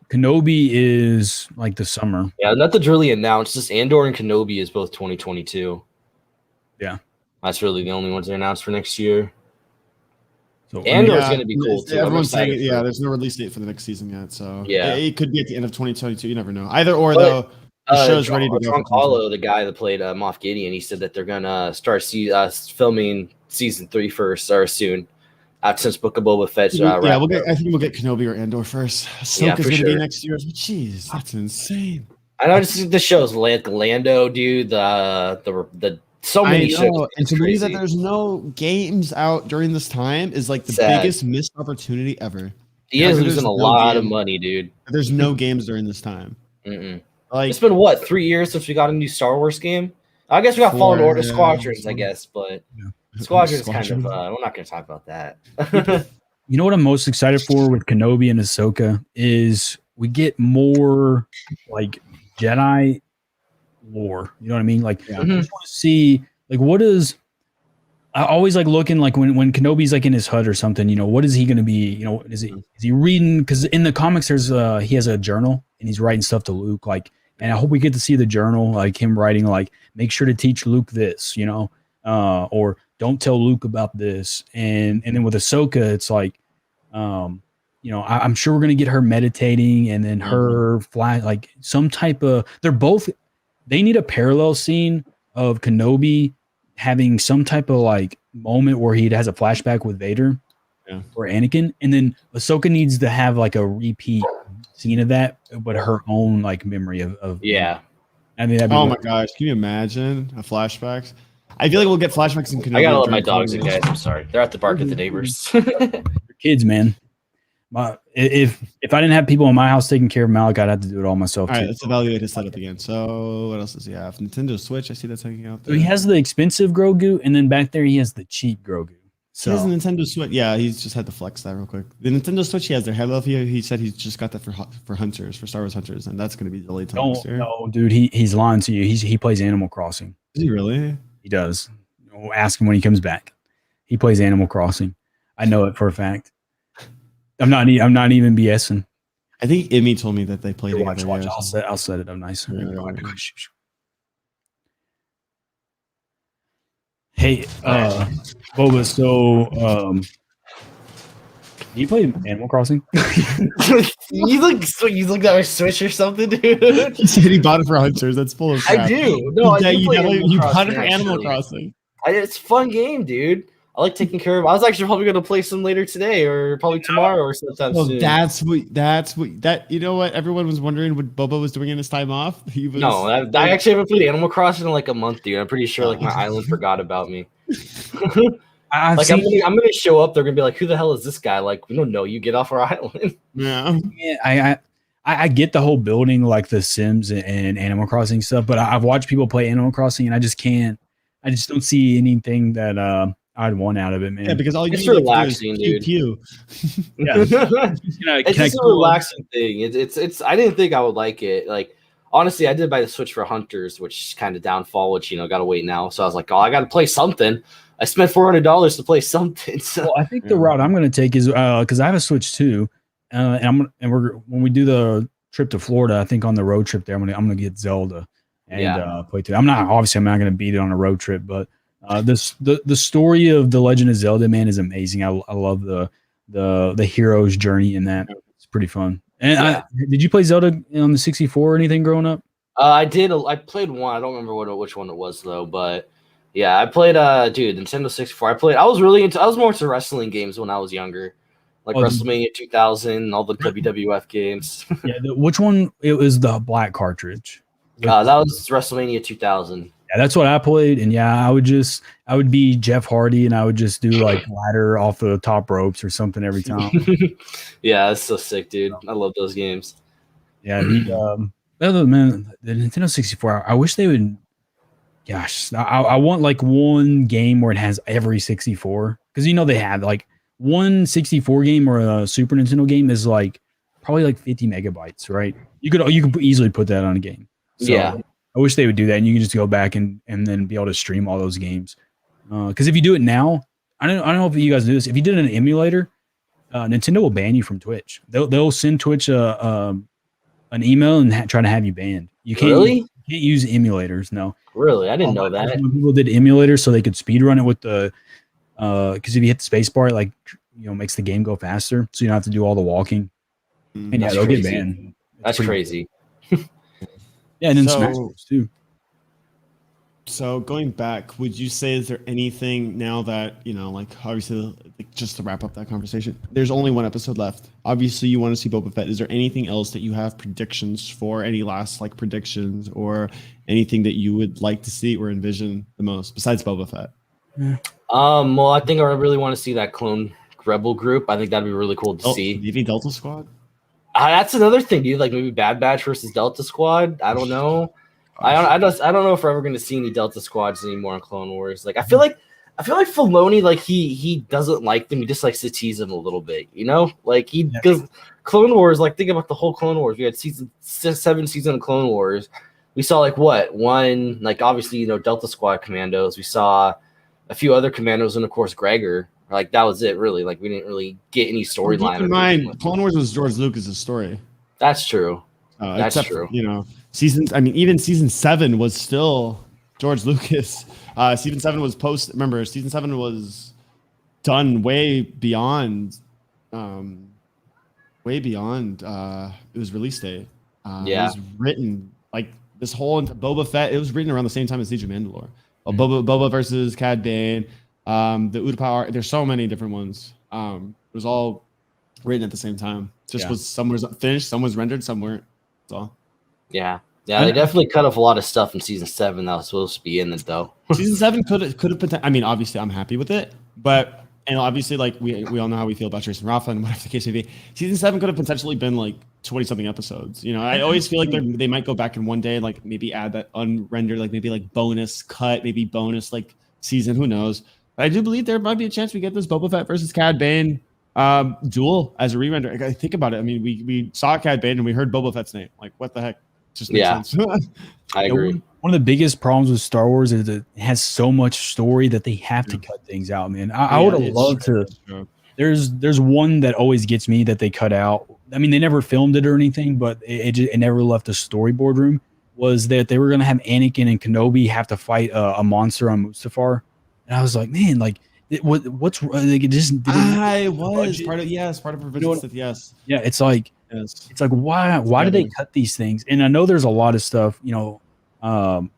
Kenobi is like the summer. Yeah, nothing's really announced. Just Andor and Kenobi is both 2022. Yeah, that's really the only ones that are announced for next year. So Andor is going to be cool too. Everyone's saying there's no release date for the next season yet, so yeah, it could be at the end of 2022. You never know. Either or though. The show's ready to go. Carlo, the guy that played Moff Gideon, he said that they're gonna start filming season 3 first or soon. Since Book of Boba Fett's I think we'll get Kenobi or Andor first. Ahsoka's gonna be next year. Jeez, that's insane. I know the shows like Lando, dude. The so many shows. And to believe that there's no games out during this time is like the biggest missed opportunity ever. He is losing a lot of money, dude. There's no games during this time. Like, it's been 3 years since we got a new Star Wars game. I guess we got Fallen Order Squadrons, I guess, but Squadrons kind of we're not going to talk about that. You know what I'm most excited for with Kenobi and Ahsoka is we get more like Jedi lore. You know what I mean? Like, I just want to see like what is. I always like looking like when Kenobi's like in his hut or something. You know, what is he going to be? You know, is he reading? Because in the comics, there's he has a journal and he's writing stuff to Luke. Like, and I hope we get to see the journal, like him writing like, make sure to teach Luke this, you know, or don't tell Luke about this. And then with Ahsoka, it's like, you know, I'm sure we're gonna get her meditating and then her fly like some type of. They need a parallel scene of Kenobi having some type of like moment where he has a flashback with Vader or Anakin, and then Ahsoka needs to have like a repeat scene of that, but her own like memory of I mean, my gosh, can you imagine a flashbacks? I feel like we'll get flashbacks in Kenobi. I gotta let my dogs in, guys. I'm sorry, they're at the bark at the neighbors. Kids, man. If I didn't have people in my house taking care of Malik, I'd have to do it all myself. All right, let's evaluate his setup again. So what else does he have? Nintendo Switch. I see that's hanging out there. So he has the expensive Grogu, and then back there he has the cheap Grogu. So he has a Nintendo Switch. Yeah, he's just had to flex that real quick. The Nintendo Switch he has there. Hello, he said he's just got that for Hunters, for Star Wars Hunters, and that's going to be delayed till next year. No, dude, he's lying to you. He plays Animal Crossing. Is he really? He does. Ask him when he comes back. He plays Animal Crossing. I know it for a fact. I'm not even BSing. I think Emmy told me that they played Watch. I'll set it up nice. Hey, Boba. So, do you play Animal Crossing? You look at my Switch or something, dude. He said he bought it for hunters. That's full of crap. I do. No, I do you play definitely Animal you bought Crossing, it for Animal actually. Crossing. It's a fun game, dude. I like taking care of. I was actually probably gonna play some later today, or probably tomorrow, or sometime Well, soon. that's what you know what everyone was wondering what Boba was doing in his time off. He was I actually haven't played Animal Crossing in like a month, dude. I'm pretty sure like my island forgot about me. I've Like seen, I'm gonna show up. They're gonna be like, "Who the hell is this guy?" Like, we don't know. You get off our island. yeah. I get the whole building like the Sims and Animal Crossing stuff, but I've watched people play Animal Crossing and I just can't. I just don't see anything that I'd want out of it, man. Yeah, because all you It's need relaxing, to do dude. is pew. Yeah, It's just a relaxing thing. It's. I didn't think I would like it. Like, honestly, I did buy the Switch for Hunters, which is kind of downfall, which got to wait now. So I was like, oh, I got to play something. I spent $400 to play something. So Well, I think the route I'm going to take is because I have a Switch too, and when we do the trip to Florida, I think on the road trip there, I'm gonna get Zelda and play too. I'm not going to beat it on a road trip, but the story of the Legend of Zelda, man, is amazing. I love the hero's journey in that. It's pretty fun. And did you play Zelda on the 64 or anything growing up? I did. I played one. I don't remember which one it was though, but yeah, I played. Dude, Nintendo 64. I was more into wrestling games when I was younger, like WrestleMania 2000, all the WWF games. Yeah, which one? It was the black cartridge. That was WrestleMania 2000. Yeah, that's what I played, and I would be Jeff Hardy, and I would just do like ladder off the top ropes or something every time. Yeah, that's so sick, dude. I love those games. Yeah, the Nintendo 64. I wish they would. Gosh, I want like one game where it has every 64 because they have like one 64 game or a Super Nintendo game is like probably like 50 megabytes, right? You could easily put that on a game. So Yeah. I wish they would do that, and you can just go back and then be able to stream all those games. Because if you do it now, I don't know if you guys do this. If you did an emulator, Nintendo will ban you from Twitch. They'll send Twitch an email and try to have you banned. You can't Really? you can't use emulators. No. Really, I didn't know that. When people did emulators so they could speed run it with the because if you hit the space bar, it like makes the game go faster, so you don't have to do all the walking. And That's they'll crazy. get banned. That's crazy. Yeah, and then Smash Bros too. So going back, would you say is there anything now that like obviously just to wrap up that conversation, there's only one episode left. Obviously, you want to see Boba Fett. Is there anything else that you have predictions for? Any last predictions or anything that you would like to see or envision the most besides Boba Fett? Well, I think I really want to see that clone rebel group. I think that'd be really cool to see. Do you think Delta Squad? That's another thing, dude. Like maybe Bad Batch versus Delta Squad. I don't know. I don't know if we're ever going to see any Delta Squads anymore in Clone Wars. Like I feel like Filoni, like he doesn't like them. He just likes to tease them a little bit, Like because Clone Wars, like think about the whole Clone Wars. We had season 7 of Clone Wars. We saw like one, like obviously Delta Squad commandos. We saw a few other commandos, and of course Gregor. Like that was it, really. Like we didn't really get any storyline. Keep in mind, Clone Wars was George Lucas's story. That's true. That's true. true. Even season 7 was still George Lucas. Season 7 was Remember, season 7 was done way beyond it was release date. It was written like this whole Boba Fett. It was written around the same time as Siege of Mandalore. Boba versus Cad Bane. The Utapau. There's so many different ones. It was all written at the same time. Was some was finished, some was rendered, some weren't. That's all. Yeah, they definitely cut off a lot of stuff in season 7 that was supposed to be in it, though. Season 7 could have. I mean, obviously, I'm happy with it, but obviously, like we all know how we feel about Trace and Rafa and whatever the case may be. Season 7 could have potentially been like 20 something episodes. I always feel like they might go back in one day, like maybe add that unrendered, like maybe like bonus cut, maybe bonus like season. Who knows? But I do believe there might be a chance we get this Boba Fett versus Cad Bane duel as a re-render. I think about it. I mean, we saw Cad Bane and we heard Boba Fett's name. Like, what the heck? It just makes sense. I agree. One of the biggest problems with Star Wars is it has so much story that they have to cut things out, man. I would have loved to. There's one that always gets me that they cut out. I mean, they never filmed it or anything, but it never left the storyboard room. Was that they were going to have Anakin and Kenobi have to fight a monster on Mustafar, and I was like, man, like what's like, it just it was part of Revenge of the Sith. Yes, yeah, it's like why did they cut these things? And I know there's a lot of stuff, you know,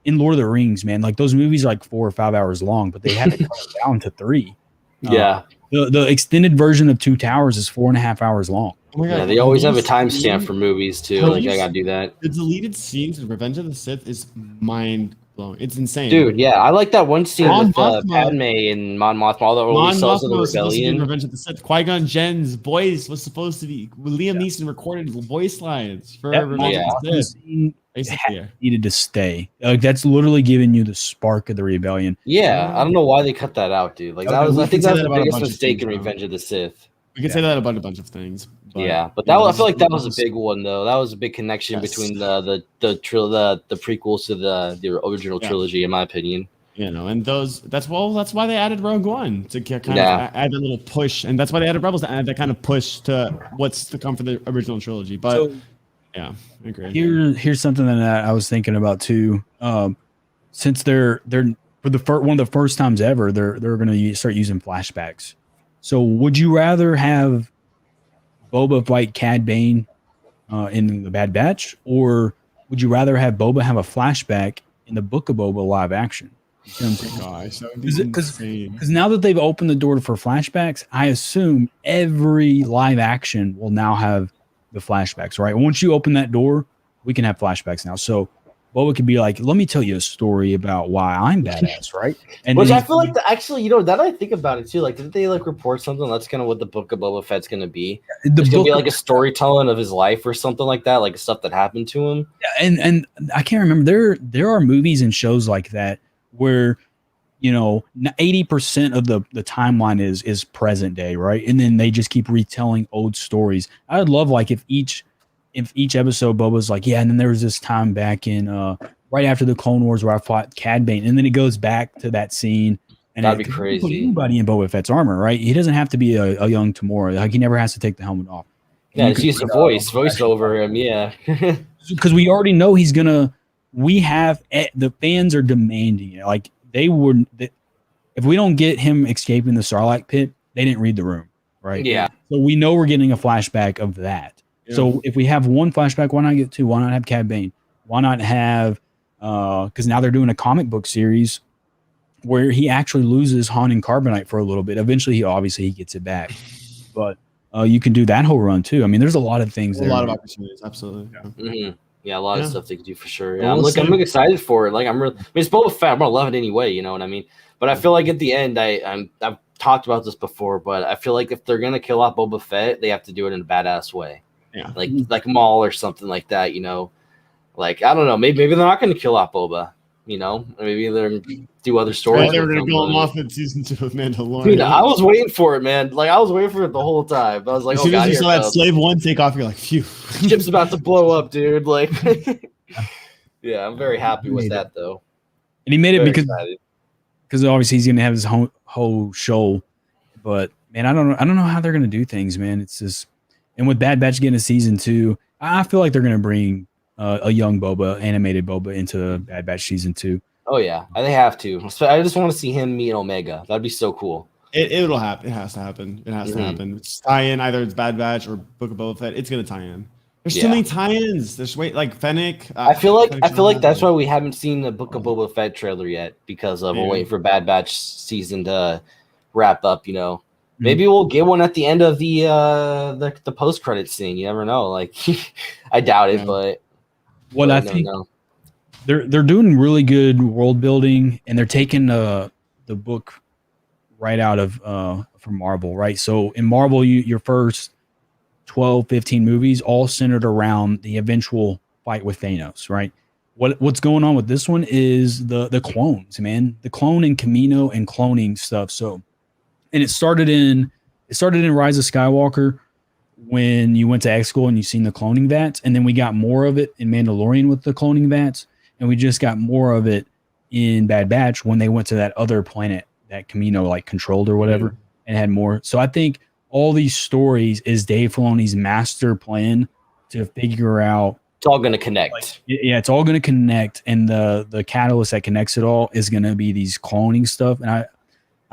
in Lord of the Rings, man, like those movies are like 4 or 5 hours long, but they had to cut it down to 3. Yeah. The extended version of Two Towers is 4.5 hours long. Oh my God. Yeah, they always have a timestamp for movies too. Like I gotta do that. The deleted scenes in Revenge of the Sith is mind blowing. It's insane, dude. Yeah, I like that one scene Mon with Mothma. Padme and Mon Mothma, all the early cells of the was supposed to be in rebellion. Revenge of the Sith. Qui-Gon Jinn's voice was supposed to be Liam Neeson recorded voice lines for Revenge of the Sith. Basically, needed to stay. Like that's literally giving you the spark of the rebellion. Yeah, I don't know why they cut that out, dude. Like that was, I think that was the biggest mistake in Revenge of the Sith. We could say that about a bunch of things. But, yeah, but that I feel like that was a big one though. That was a big connection between the prequels to the original trilogy, in my opinion. You know, and that's why they added Rogue One to kind of add a little push, and that's why they added Rebels to add that kind of push to what's to come for the original trilogy. But yeah, I agree. Here's something that I was thinking about too. Since they're for one of the first times ever, they're going to start using flashbacks. So would you rather have Boba fight Cad Bane in the Bad Batch, or would you rather have Boba have a flashback in the Book of Boba live action? Gosh, because now that they've opened the door for flashbacks, I assume every live action will now have the flashbacks, right? Once you open that door, we can have flashbacks now. So Boba could be like, let me tell you a story about why I'm badass, right? And which I feel like actually, you know, that I think about it too. Like, didn't they like report something? That's kind of what the Book of Boba Fett's gonna be. It's gonna be like a storytelling of his life or something like that, like stuff that happened to him. Yeah, and I can't remember. There are movies and shows like that where, you know, 80% of the timeline is present day, right? And then they just keep retelling old stories. I would love like if each episode Boba's like, yeah, and then there was this time back in right after the Clone Wars where I fought Cad Bane, and then it goes back to that scene. And that'd be crazy. Put anybody in Boba Fett's armor, right? He doesn't have to be a young Tamora. Like he never has to take the helmet off. Yeah, it's use the voice over him. Yeah, because we already know he's gonna. We have the fans are demanding it. Like they would, if we don't get him escaping the Sarlacc pit, they didn't read the room, right? Yeah. So we know we're getting a flashback of that. Yeah. So if we have one flashback, why not get 2? Why not have Cad Bane? Why not have? Because now they're doing a comic book series where he actually loses Han and Carbonite for a little bit. Eventually, he gets it back, but you can do that whole run too. I mean, there's a lot of things. A lot of opportunities, absolutely. Yeah. Mm-hmm. Yeah, a lot of stuff they could do for sure. Yeah, I'm excited for it. Like I mean, it's Boba Fett. I'm gonna love it anyway. You know what I mean? But I feel like at the end, I've talked about this before, but I feel like if they're gonna kill off Boba Fett, they have to do it in a badass way. Yeah, like Maul or something like that. You know, like I don't know. Maybe they're not gonna kill off Boba. You know, maybe they're do other stories. They were gonna kill him off in season 2 of Mandalorian. Dude, I was waiting for it, man. Like I was waiting for it the whole time. I was like, as soon as you saw that Slave 1 take off, you're like, phew, ship's about to blow up, dude. Like. Yeah, I'm very happy with that though. And he made it because obviously he's gonna have his whole show. But man, I don't know how they're gonna do things, man. It's just, and with Bad Batch getting a season 2, I feel like they're gonna bring a young Boba, animated Boba, into Bad Batch season 2. Oh yeah, they have to. So I just want to see him meet Omega. That'd be so cool. It'll happen. It has to happen. It has to happen. It's tie in, either it's Bad Batch or Book of Boba Fett. It's gonna tie in. There's too many tie-ins. There's like Fennec. I feel like that's why we haven't seen the Book of Boba Fett trailer yet, because of we're waiting for Bad Batch season to wrap up. You know, maybe we'll get one at the end of the post-credit scene. You never know. Like, I doubt it, but I think they're doing really good world building, and they're taking the book right out of from Marvel, right? So in Marvel, your first 12, 15 movies all centered around the eventual fight with Thanos, right? What's going on with this one is the clones, man. The clone and Camino and cloning stuff. So, and it started in Rise of Skywalker when you went to X School and you seen the cloning vats, and then we got more of it in Mandalorian with the cloning vats, and we just got more of it in Bad Batch when they went to that other planet that Camino like controlled or whatever, and had more. So I think all these stories is Dave Filoni's master plan to figure out. It's all going to connect. Like, yeah, it's all going to connect, and the catalyst that connects it all is going to be these cloning stuff. And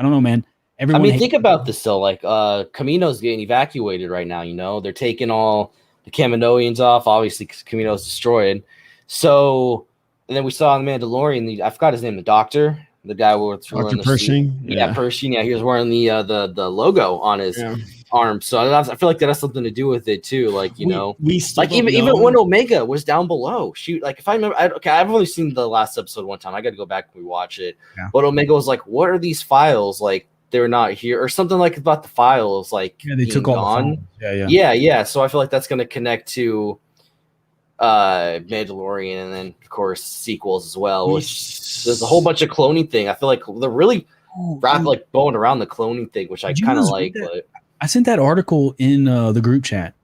I don't know, man. I Everyone mean, think about this though. Like, Kamino's getting evacuated right now. You know, they're taking all the Kaminoans off, obviously, because Kamino's destroyed. So, and then we saw in the Mandalorian. I forgot his name. The Doctor, the guy with Dr. Pershing. Yeah, Pershing. Yeah, he was wearing the logo on his arm. So I feel like that has something to do with it too. Like, you know, we still like even when Omega was down below. Shoot, like if I remember, I've only seen the last episode one time. I got to go back and rewatch it. Yeah. But Omega was like, "What are these files like?" They're not here, or something like about the files, like they took all gone. Yeah. So I feel like that's going to connect to Mandalorian, and then of course sequels as well. Which there's a whole bunch of cloning thing. I feel like they're really going around the cloning thing, which I kind of like. But I sent that article in the group chat.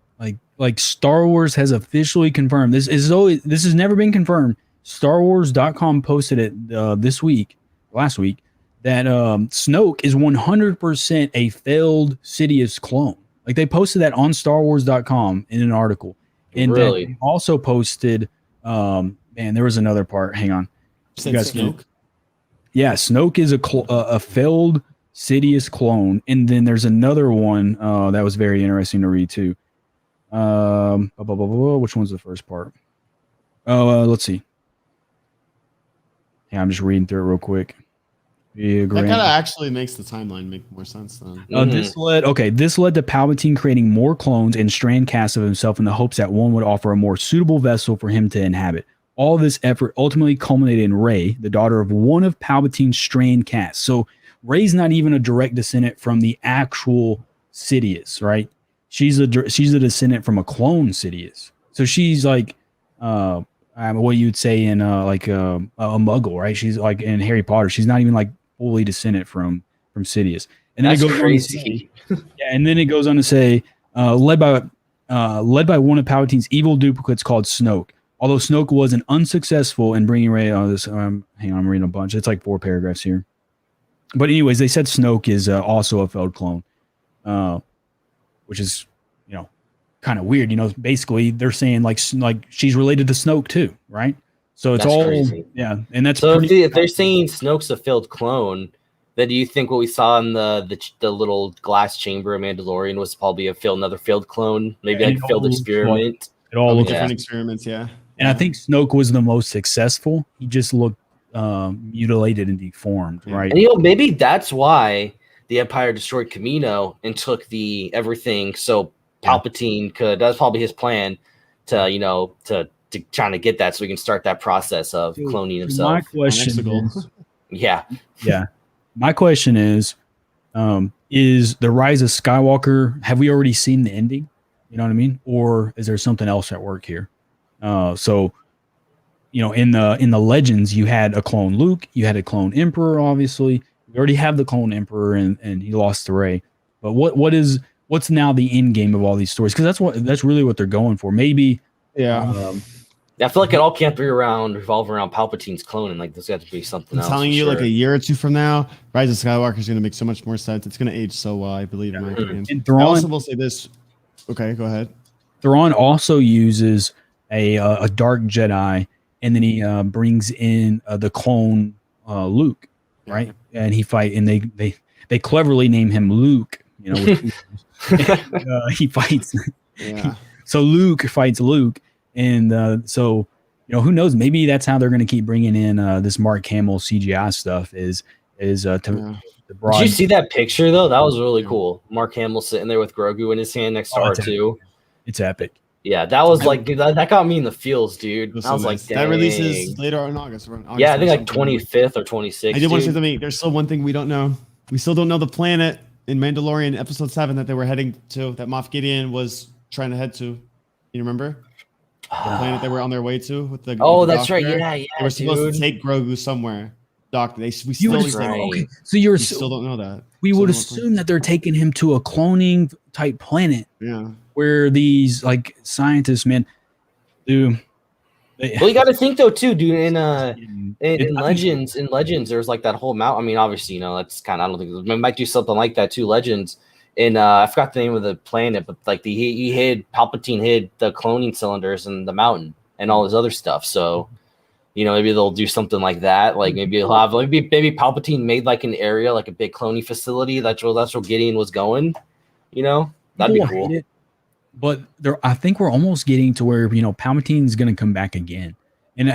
Like Star Wars has officially confirmed this has never been confirmed. StarWars.com posted it last week. That Snoke is 100% a failed Sidious clone. Like they posted that on StarWars.com in an article, and really? They also posted. Man, there was another part. Hang on, you guys Snoke. Yeah, Snoke is a failed Sidious clone, and then there's another one that was very interesting to read too. Which one's the first part? Let's see. Yeah, I'm just reading through it real quick. That kind of actually makes the timeline make more sense then. This led to Palpatine creating more clones and strand casts of himself in the hopes that one would offer a more suitable vessel for him to inhabit. All this effort ultimately culminated in Rey, the daughter of one of Palpatine's strand casts. So Rey's not even a direct descendant from the actual Sidious, right? She's a descendant from a clone Sidious. So she's like what you'd say in a Muggle, right? She's like in Harry Potter. She's not even like fully descendant from Sidious. And then it goes crazy. And then it goes on to say, led by one of Palpatine's evil duplicates called Snoke. Although Snoke wasn't unsuccessful in bringing Rey on this, hang on, I'm reading a bunch. It's like 4 paragraphs here. But anyways, they said Snoke is also a failed clone, which is, kind of weird. Basically they're saying like she's related to Snoke too, right? So it's all crazy. Yeah, and that's so if they're saying Snoke's a failed clone, then do you think what we saw in the little glass chamber of Mandalorian was probably another failed clone, maybe like a failed experiment? It all looked different experiments, yeah. And I think Snoke was the most successful. He just looked mutilated and deformed, right? And maybe that's why the Empire destroyed Kamino and took everything. So Palpatine that's probably his plan to trying to get that so we can start that process of cloning himself. My question is, yeah. My question is the Rise of Skywalker, have we already seen the ending? You know what I mean? Or is there something else at work here? So in the Legends, you had a clone Luke, you had a clone Emperor, obviously. We already have the clone Emperor and he lost to Rey. But what's now the end game of all these stories? Because that's really what they're going for. Maybe I feel like it all can't revolve around Palpatine's clone, and like there's got to be something else. I'm telling you, like a year or two from now, Rise of Skywalker is going to make so much more sense. It's going to age so well, I believe, in my opinion. And Thrawn, I also will say this. Okay, go ahead. Thrawn also uses a dark Jedi, and then he brings in the clone Luke, right? And he and they cleverly name him Luke. He fights. Yeah. So Luke fights Luke. And so, who knows? Maybe that's how they're going to keep bringing in this Mark Hamill CGI stuff. The broad. Did you see that picture though? That was really cool. Mark Hamill sitting there with Grogu in his hand next to R2. It's epic. Yeah, that was like, dude, that got me in the feels, dude. I was like, dang. That releases later in August. Yeah, I think like 25th or 26th. I did want to say something. There's still one thing we don't know. We still don't know the planet in Mandalorian episode 7 that they were heading to, that Moff Gideon was trying to head to. You remember? The planet they were on their way to with the that's right. Yeah. They were supposed to take Grogu somewhere. Doctor, we still okay. So we still don't know that. We would assume that they're taking him to a cloning type planet. Yeah. Where these like scientists, man, well, you got to think though too, dude. In Legends, there's like that whole mountain. I mean, obviously, that's kind of. I don't think we might do something like that too. Legends. And I forgot the name of the planet, but like Palpatine hid the cloning cylinders in the mountain and all his other stuff. So maybe they'll do something like that. Like maybe they'll have maybe Palpatine made like an area, like a big cloning facility. That's where Gideon was going. That'd be cool. But I think we're almost getting to where Palpatine's going to come back again, and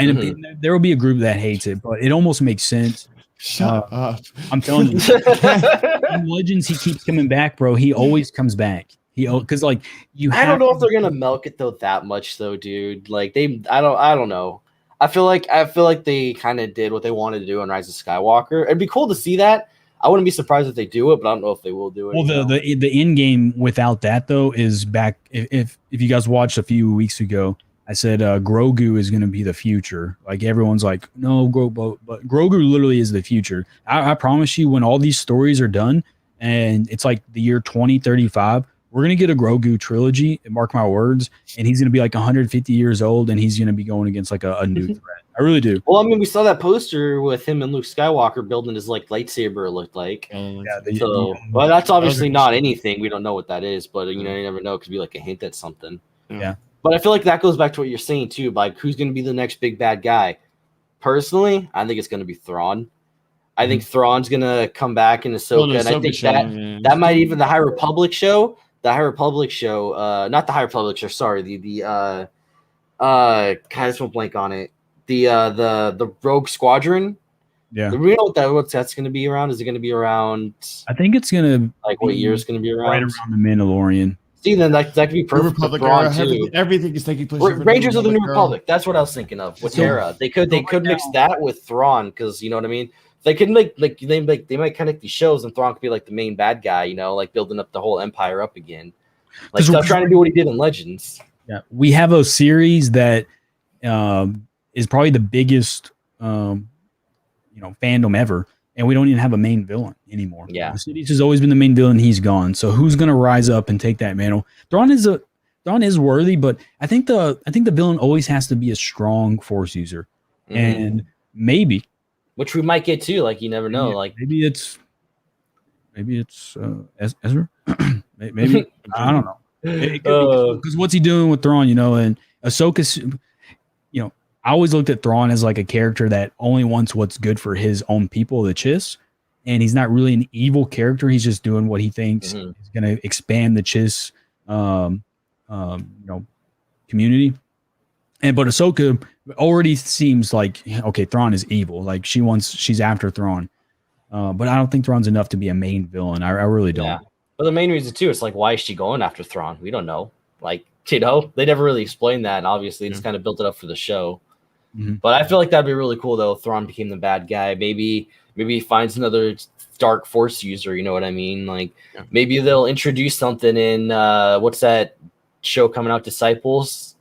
there will be a group that hates it, but it almost makes sense. Shut up! I'm telling you, in Legends he keeps coming back, bro. He always comes back. Because like I don't know if they're gonna milk it though that much though, dude. Like I don't know. I feel like they kind of did what they wanted to do on Rise of Skywalker. It'd be cool to see that. I wouldn't be surprised if they do it, but I don't know if they will do it. Well, the end game without that though is back. If you guys watched a few weeks ago, I said Grogu is going to be the future. Like everyone's like, no, but Grogu literally is the future. I promise you, when all these stories are done, and it's like the year 2035, we're going to get a Grogu trilogy. Mark my words, and he's going to be like 150 years old, and he's going to be going against like a new threat. I really do. Well, I mean, we saw that poster with him and Luke Skywalker building his like lightsaber. It looked like. Well, that's obviously not anything. We don't know what that is, but you never know. It could be like a hint at something. Yeah. But I feel like that goes back to what you're saying too. Like, who's going to be the next big bad guy? Personally, I think it's going to be Thrawn. I think Thrawn's going to come back in Ahsoka, and I think that might even the High Republic show. The High Republic show, not the High Republic show. Sorry, God, I just went blank on it. The Rogue Squadron. Yeah. Do we know what that's going to be around? Is it going to be around? I think it's going to like what year it's going to be around? Right around the Mandalorian. See, then that could be perfect. Republic for Thrawn too. Everything is taking place. Rangers of the New Republic. That's what I was thinking of. What era? They could mix that with Thrawn, because you know what I mean. They could they might connect these shows, and Thrawn could be like the main bad guy. Like building up the whole empire up again. Like stop trying to do what he did in Legends. Yeah, we have a series that is probably the biggest fandom ever, and we don't even have a main villain anymore. Yeah, Sidious has always been the main villain. He's gone. So who's going to rise up and take that mantle? Thrawn is worthy, but I think the villain always has to be a strong Force user, and maybe, which we might get too. Like you never know. Like maybe it's Ezra. Maybe I don't know. Because what's he doing with Thrawn? And Ahsoka's. I always looked at Thrawn as like a character that only wants what's good for his own people, the Chiss, and he's not really an evil character. He's just doing what he thinks is going to expand the Chiss, community. But Ahsoka already seems like, okay, Thrawn is evil. Like she's after Thrawn, but I don't think Thrawn's enough to be a main villain. I really don't. Yeah. But the main reason too, it's like, why is she going after Thrawn? We don't know. Like, they never really explained that, and obviously just kind of built it up for the show. But I feel like that'd be really cool though. Thrawn became the bad guy. Maybe he finds another dark Force user. You know what I mean? Like maybe they'll introduce something in what's that show coming out, Disciples?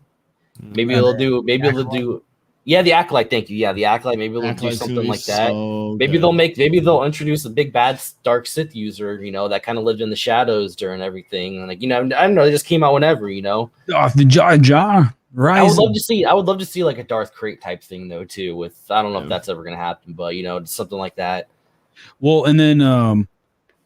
Maybe they'll do. Yeah, the Acolyte. Thank you. Yeah, the Acolyte. Maybe they'll do something like that. So maybe they'll introduce a big bad dark Sith user. That kind of lived in the shadows during everything. Like I don't know. They just came out whenever. The Jar. Right. I would love to see like a Darth Crate type thing though too. With I don't know if that's ever gonna happen, but something like that. Well, and then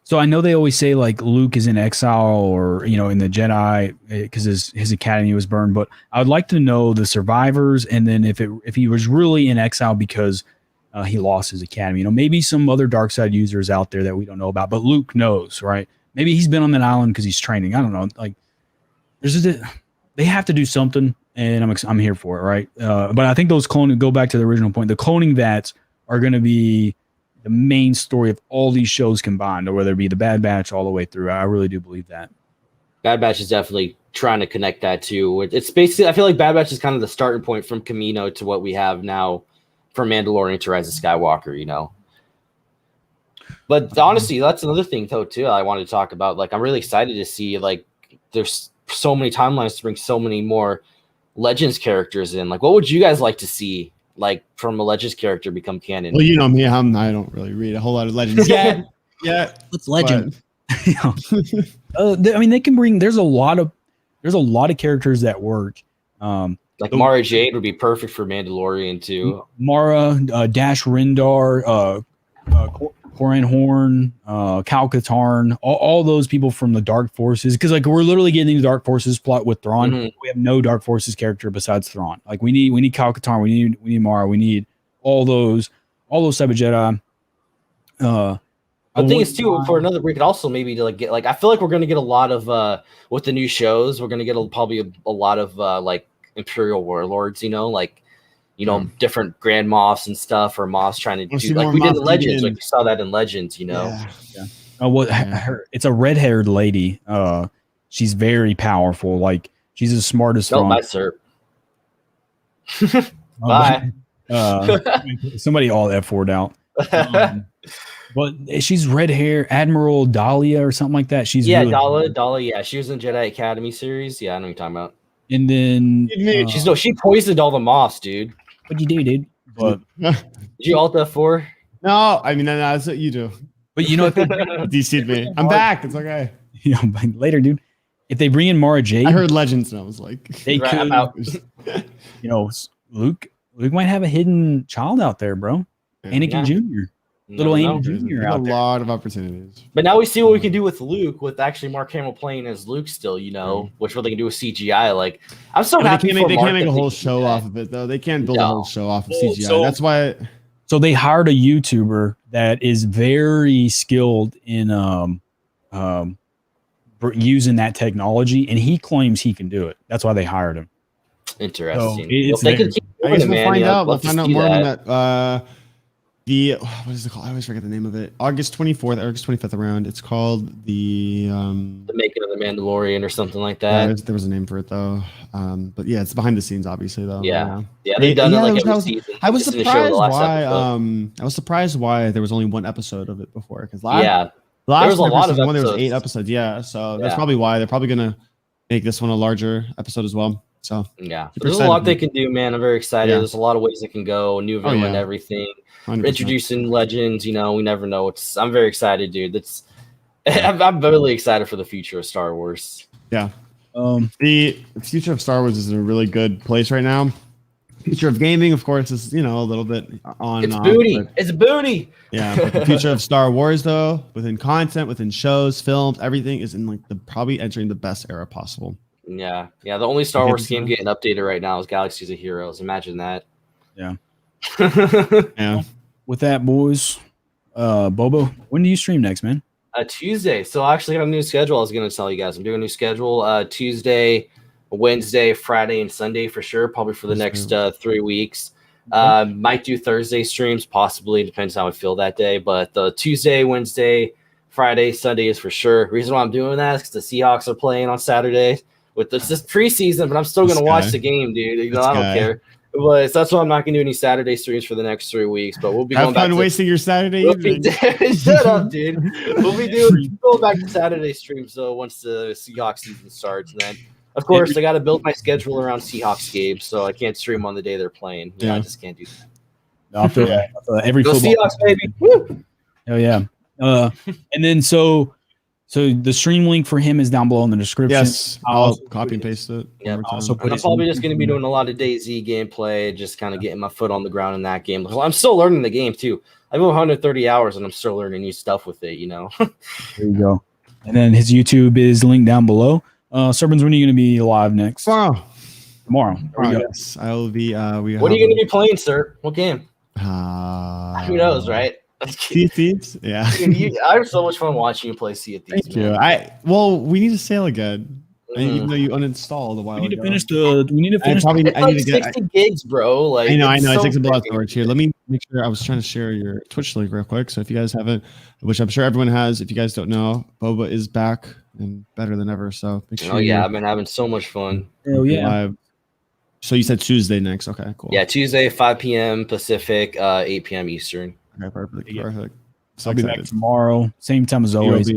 so I know they always say like Luke is in exile or in the Jedi because his academy was burned, but I would like to know the survivors, and then if he was really in exile because he lost his academy. Maybe some other dark side users out there that we don't know about, but Luke knows, right? Maybe he's been on that island because he's training. I don't know. Like they have to do something. And I'm here for it, right? But I think those cloning, go back to the original point, the cloning vats are going to be the main story of all these shows combined, or whether it be the Bad Batch all the way through. I really do believe that. Bad Batch is definitely trying to connect that too. It's basically, I feel like Bad Batch is kind of the starting point from Kamino to what we have now from Mandalorian to Rise of Skywalker, But honestly, that's another thing though too I wanted to talk about. Like I'm really excited to see like there's so many timelines to bring so many more Legends characters in. Like what would you guys like to see like from a Legends character become canon? Well, you know me, I don't really read a whole lot of Legends. Yeah. It's Legend. I mean, they can bring. There's a lot of characters that work. Like Mara Jade would be perfect for Mandalorian too. Mara, Dash Rendar, Corin Horn, Cal Katarn, all those people from the Dark Forces. Because like we're literally getting the Dark Forces plot with Thrawn. We have no Dark Forces character besides Thrawn. Like we need Cal Katarn, we need Mara, we need all those type of Jedi. The thing is too, for another, we could also maybe like get like I feel like we're gonna get a lot of with the new shows. We're gonna get probably a lot of like Imperial warlords. Different Grand Moffs and stuff, or Moffs trying to do like we did in Legends. Like we saw that in Legends. Yeah. It's a red-haired lady. She's very powerful. Like she's as smart as Thrawn. Bye, sir. Bye. Somebody all F4'd out. But she's red hair, Admiral Dahlia or something like that. She's really Dahlia. Yeah, she was in Jedi Academy series. Yeah, I know what you're talking about. And then she poisoned all the Moffs, dude. What'd you do, dude? But did you alt F4? No, I mean that's what you do. But you know if they DC'd me. I'm back. It's okay. Later, dude. If they bring in Mara Jade, I heard Legends and I was like, they could. Luke might have a hidden child out there, bro. Anakin Jr. Little Anakin Jr. out there. A lot of opportunities. But now we see what we can do with Luke, with actually Mark Hamill playing as Luke still, which what they can do with CGI. Like, I'm so happy they can't make a whole show off of it, though. They can't build a whole show off of CGI. That's why. So they hired a YouTuber that is very skilled in using that technology, and he claims he can do it. That's why they hired him. Interesting. We'll find out. We'll find out more on that. What is it called? I always forget the name of it. August 24th, August 25th around. It's called the Making of the Mandalorian or something like that. There was a name for it though. But yeah, it's behind the scenes, obiously though. Yeah, they've done it like every season. I was surprised why. I was surprised why there was only one episode of it before. Because there was a lot of episodes. There was 8 episodes. Yeah, so that's probably why they're probably gonna make this one a larger episode as well. So there's a lot they can do, man. I'm very excited. There's a lot of ways it can go. New villain and everything. 100%. Introducing Legends, we never know. I'm very excited, dude. I'm really excited for the future of Star Wars. Yeah. The future of Star Wars is in a really good place right now. Future of gaming, of course, is a little bit on. It's booty. It's booty. Yeah, but the future of Star Wars, though, within content, within shows, films, everything is in probably entering the best era possible. Yeah. The only Star Wars game getting updated right now is Galaxies of Heroes. Imagine that. Yeah. Yeah. With that, boys, Bobo, when do you stream next, man? Tuesday. So I actually have a new schedule. I was going to tell you guys. I'm doing a new schedule. Tuesday, Wednesday, Friday, and Sunday for sure. Probably for the next 3 weeks. Might do Thursday streams. Possibly. Depends how I feel that day. But the Tuesday, Wednesday, Friday, Sunday is for sure. Reason why I'm doing that is because the Seahawks are playing on Saturday. It's just preseason, but I'm still going to watch the game, dude. I don't care. But that's why I'm not gonna do any Saturday streams for the next 3 weeks. But we'll be going back to wasting your Saturday evening. Shut up, dude. We'll be going back to Saturday streams though once the Seahawks season starts. And then, of course, I got to build my schedule around Seahawks games, so I can't stream on the day they're playing. I just can't do that. Every Go football Seahawks, baby. Woo! Oh yeah. And then so the stream link for him is down below in the description. Yes, I'll copy and paste it. Yeah, I'm probably just going to be doing a lot of DayZ gameplay, just kind of getting my foot on the ground in that game. I'm still learning the game too. I've been 130 hours and I'm still learning new stuff with it. There you go. And then his YouTube is linked down below. Servants, when are you going to be live next? Tomorrow. Yes, I will be. What are you going to be playing, sir? What game? Who knows, right? Sea of Thieves, yeah. Dude, I have so much fun watching you play Sea of Thieves. Thank you. We need to sail again. Even though you uninstalled a while ago. We need to finish. I need to get 60 gigs, bro. Like I know. It takes a lot of storage here. Let me make sure. I was trying to share your Twitch link real quick. So if you guys haven't, which I'm sure everyone has, if you guys don't know, Boba is back and better than ever. So make sure. Oh yeah, I've been having so much fun. Oh yeah. So you said Tuesday next. Okay, cool. Yeah, Tuesday, 5 p.m. Pacific, 8 p.m. Eastern. Okay, perfect. So I'll be back tomorrow, same time as always. I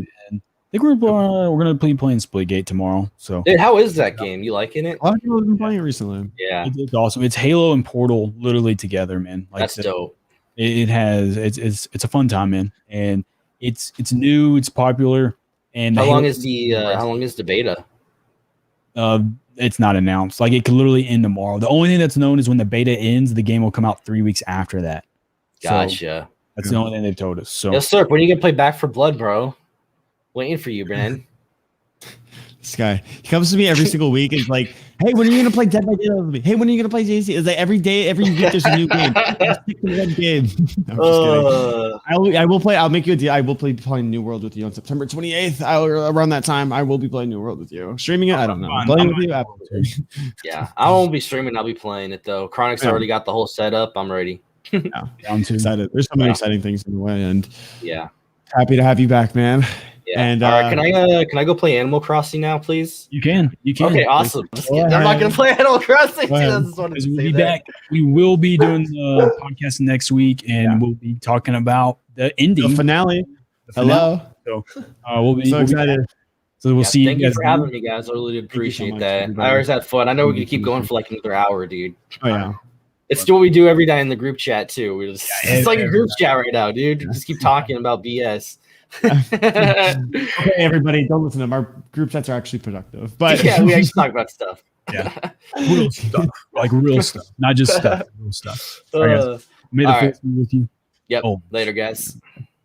think we're gonna be playing Splitgate tomorrow. So, dude, how is that game? You liking it? A lot of people have been playing it recently. Yeah, it's awesome. It's Halo and Portal literally together, man. That's dope. It's a fun time, man, and it's new, it's popular. And how long is the beta? It's not announced. Like it could literally end tomorrow. The only thing that's known is when the beta ends, the game will come out 3 weeks after that. Gotcha. That's the only thing they've told us. So, Yo, sir, when are you gonna play Back for Blood, bro? Waiting for you, man. This guy, he comes to me every single week and is like, "Hey, when are you gonna play Dead by Daylight with me? Hey, when are you gonna play JC?" It's like every day, every week, there's a new game. Just stick to one game. No, I'm just kidding. I will play. I'll make you a deal. I will play playing New World with you on September 28th. Around that time, I will be playing New World with you. Streaming it, I don't know. Playing with you, absolutely. Yeah, I won't be streaming. I'll be playing it though. Chronic's already got the whole setup. I'm ready. Yeah, I'm too excited. There's so many exciting things in the way, and yeah, happy to have you back, man. yeah. And all right, can I go play Animal Crossing now, please? you can. Okay, awesome. They're not gonna play Animal Crossing. We'll be back. We will be doing the podcast next week, and we'll be talking about the ending finale. Hello. So we'll be so excited. So we'll see you guys. Thank you for having me, guys. I really appreciate so that. Everybody. I always had fun. I know we're gonna keep going for like another hour, dude. Oh yeah. It's what we do every day in the group chat too. It's like a group chat right now, dude. Just keep talking about BS. Okay, everybody, don't listen to them. Our group chats are actually productive, but yeah, we actually talk about stuff. Yeah, real stuff, like real stuff, not just stuff. Real stuff. All right, guys. May the force be with you. Yep. Later, guys.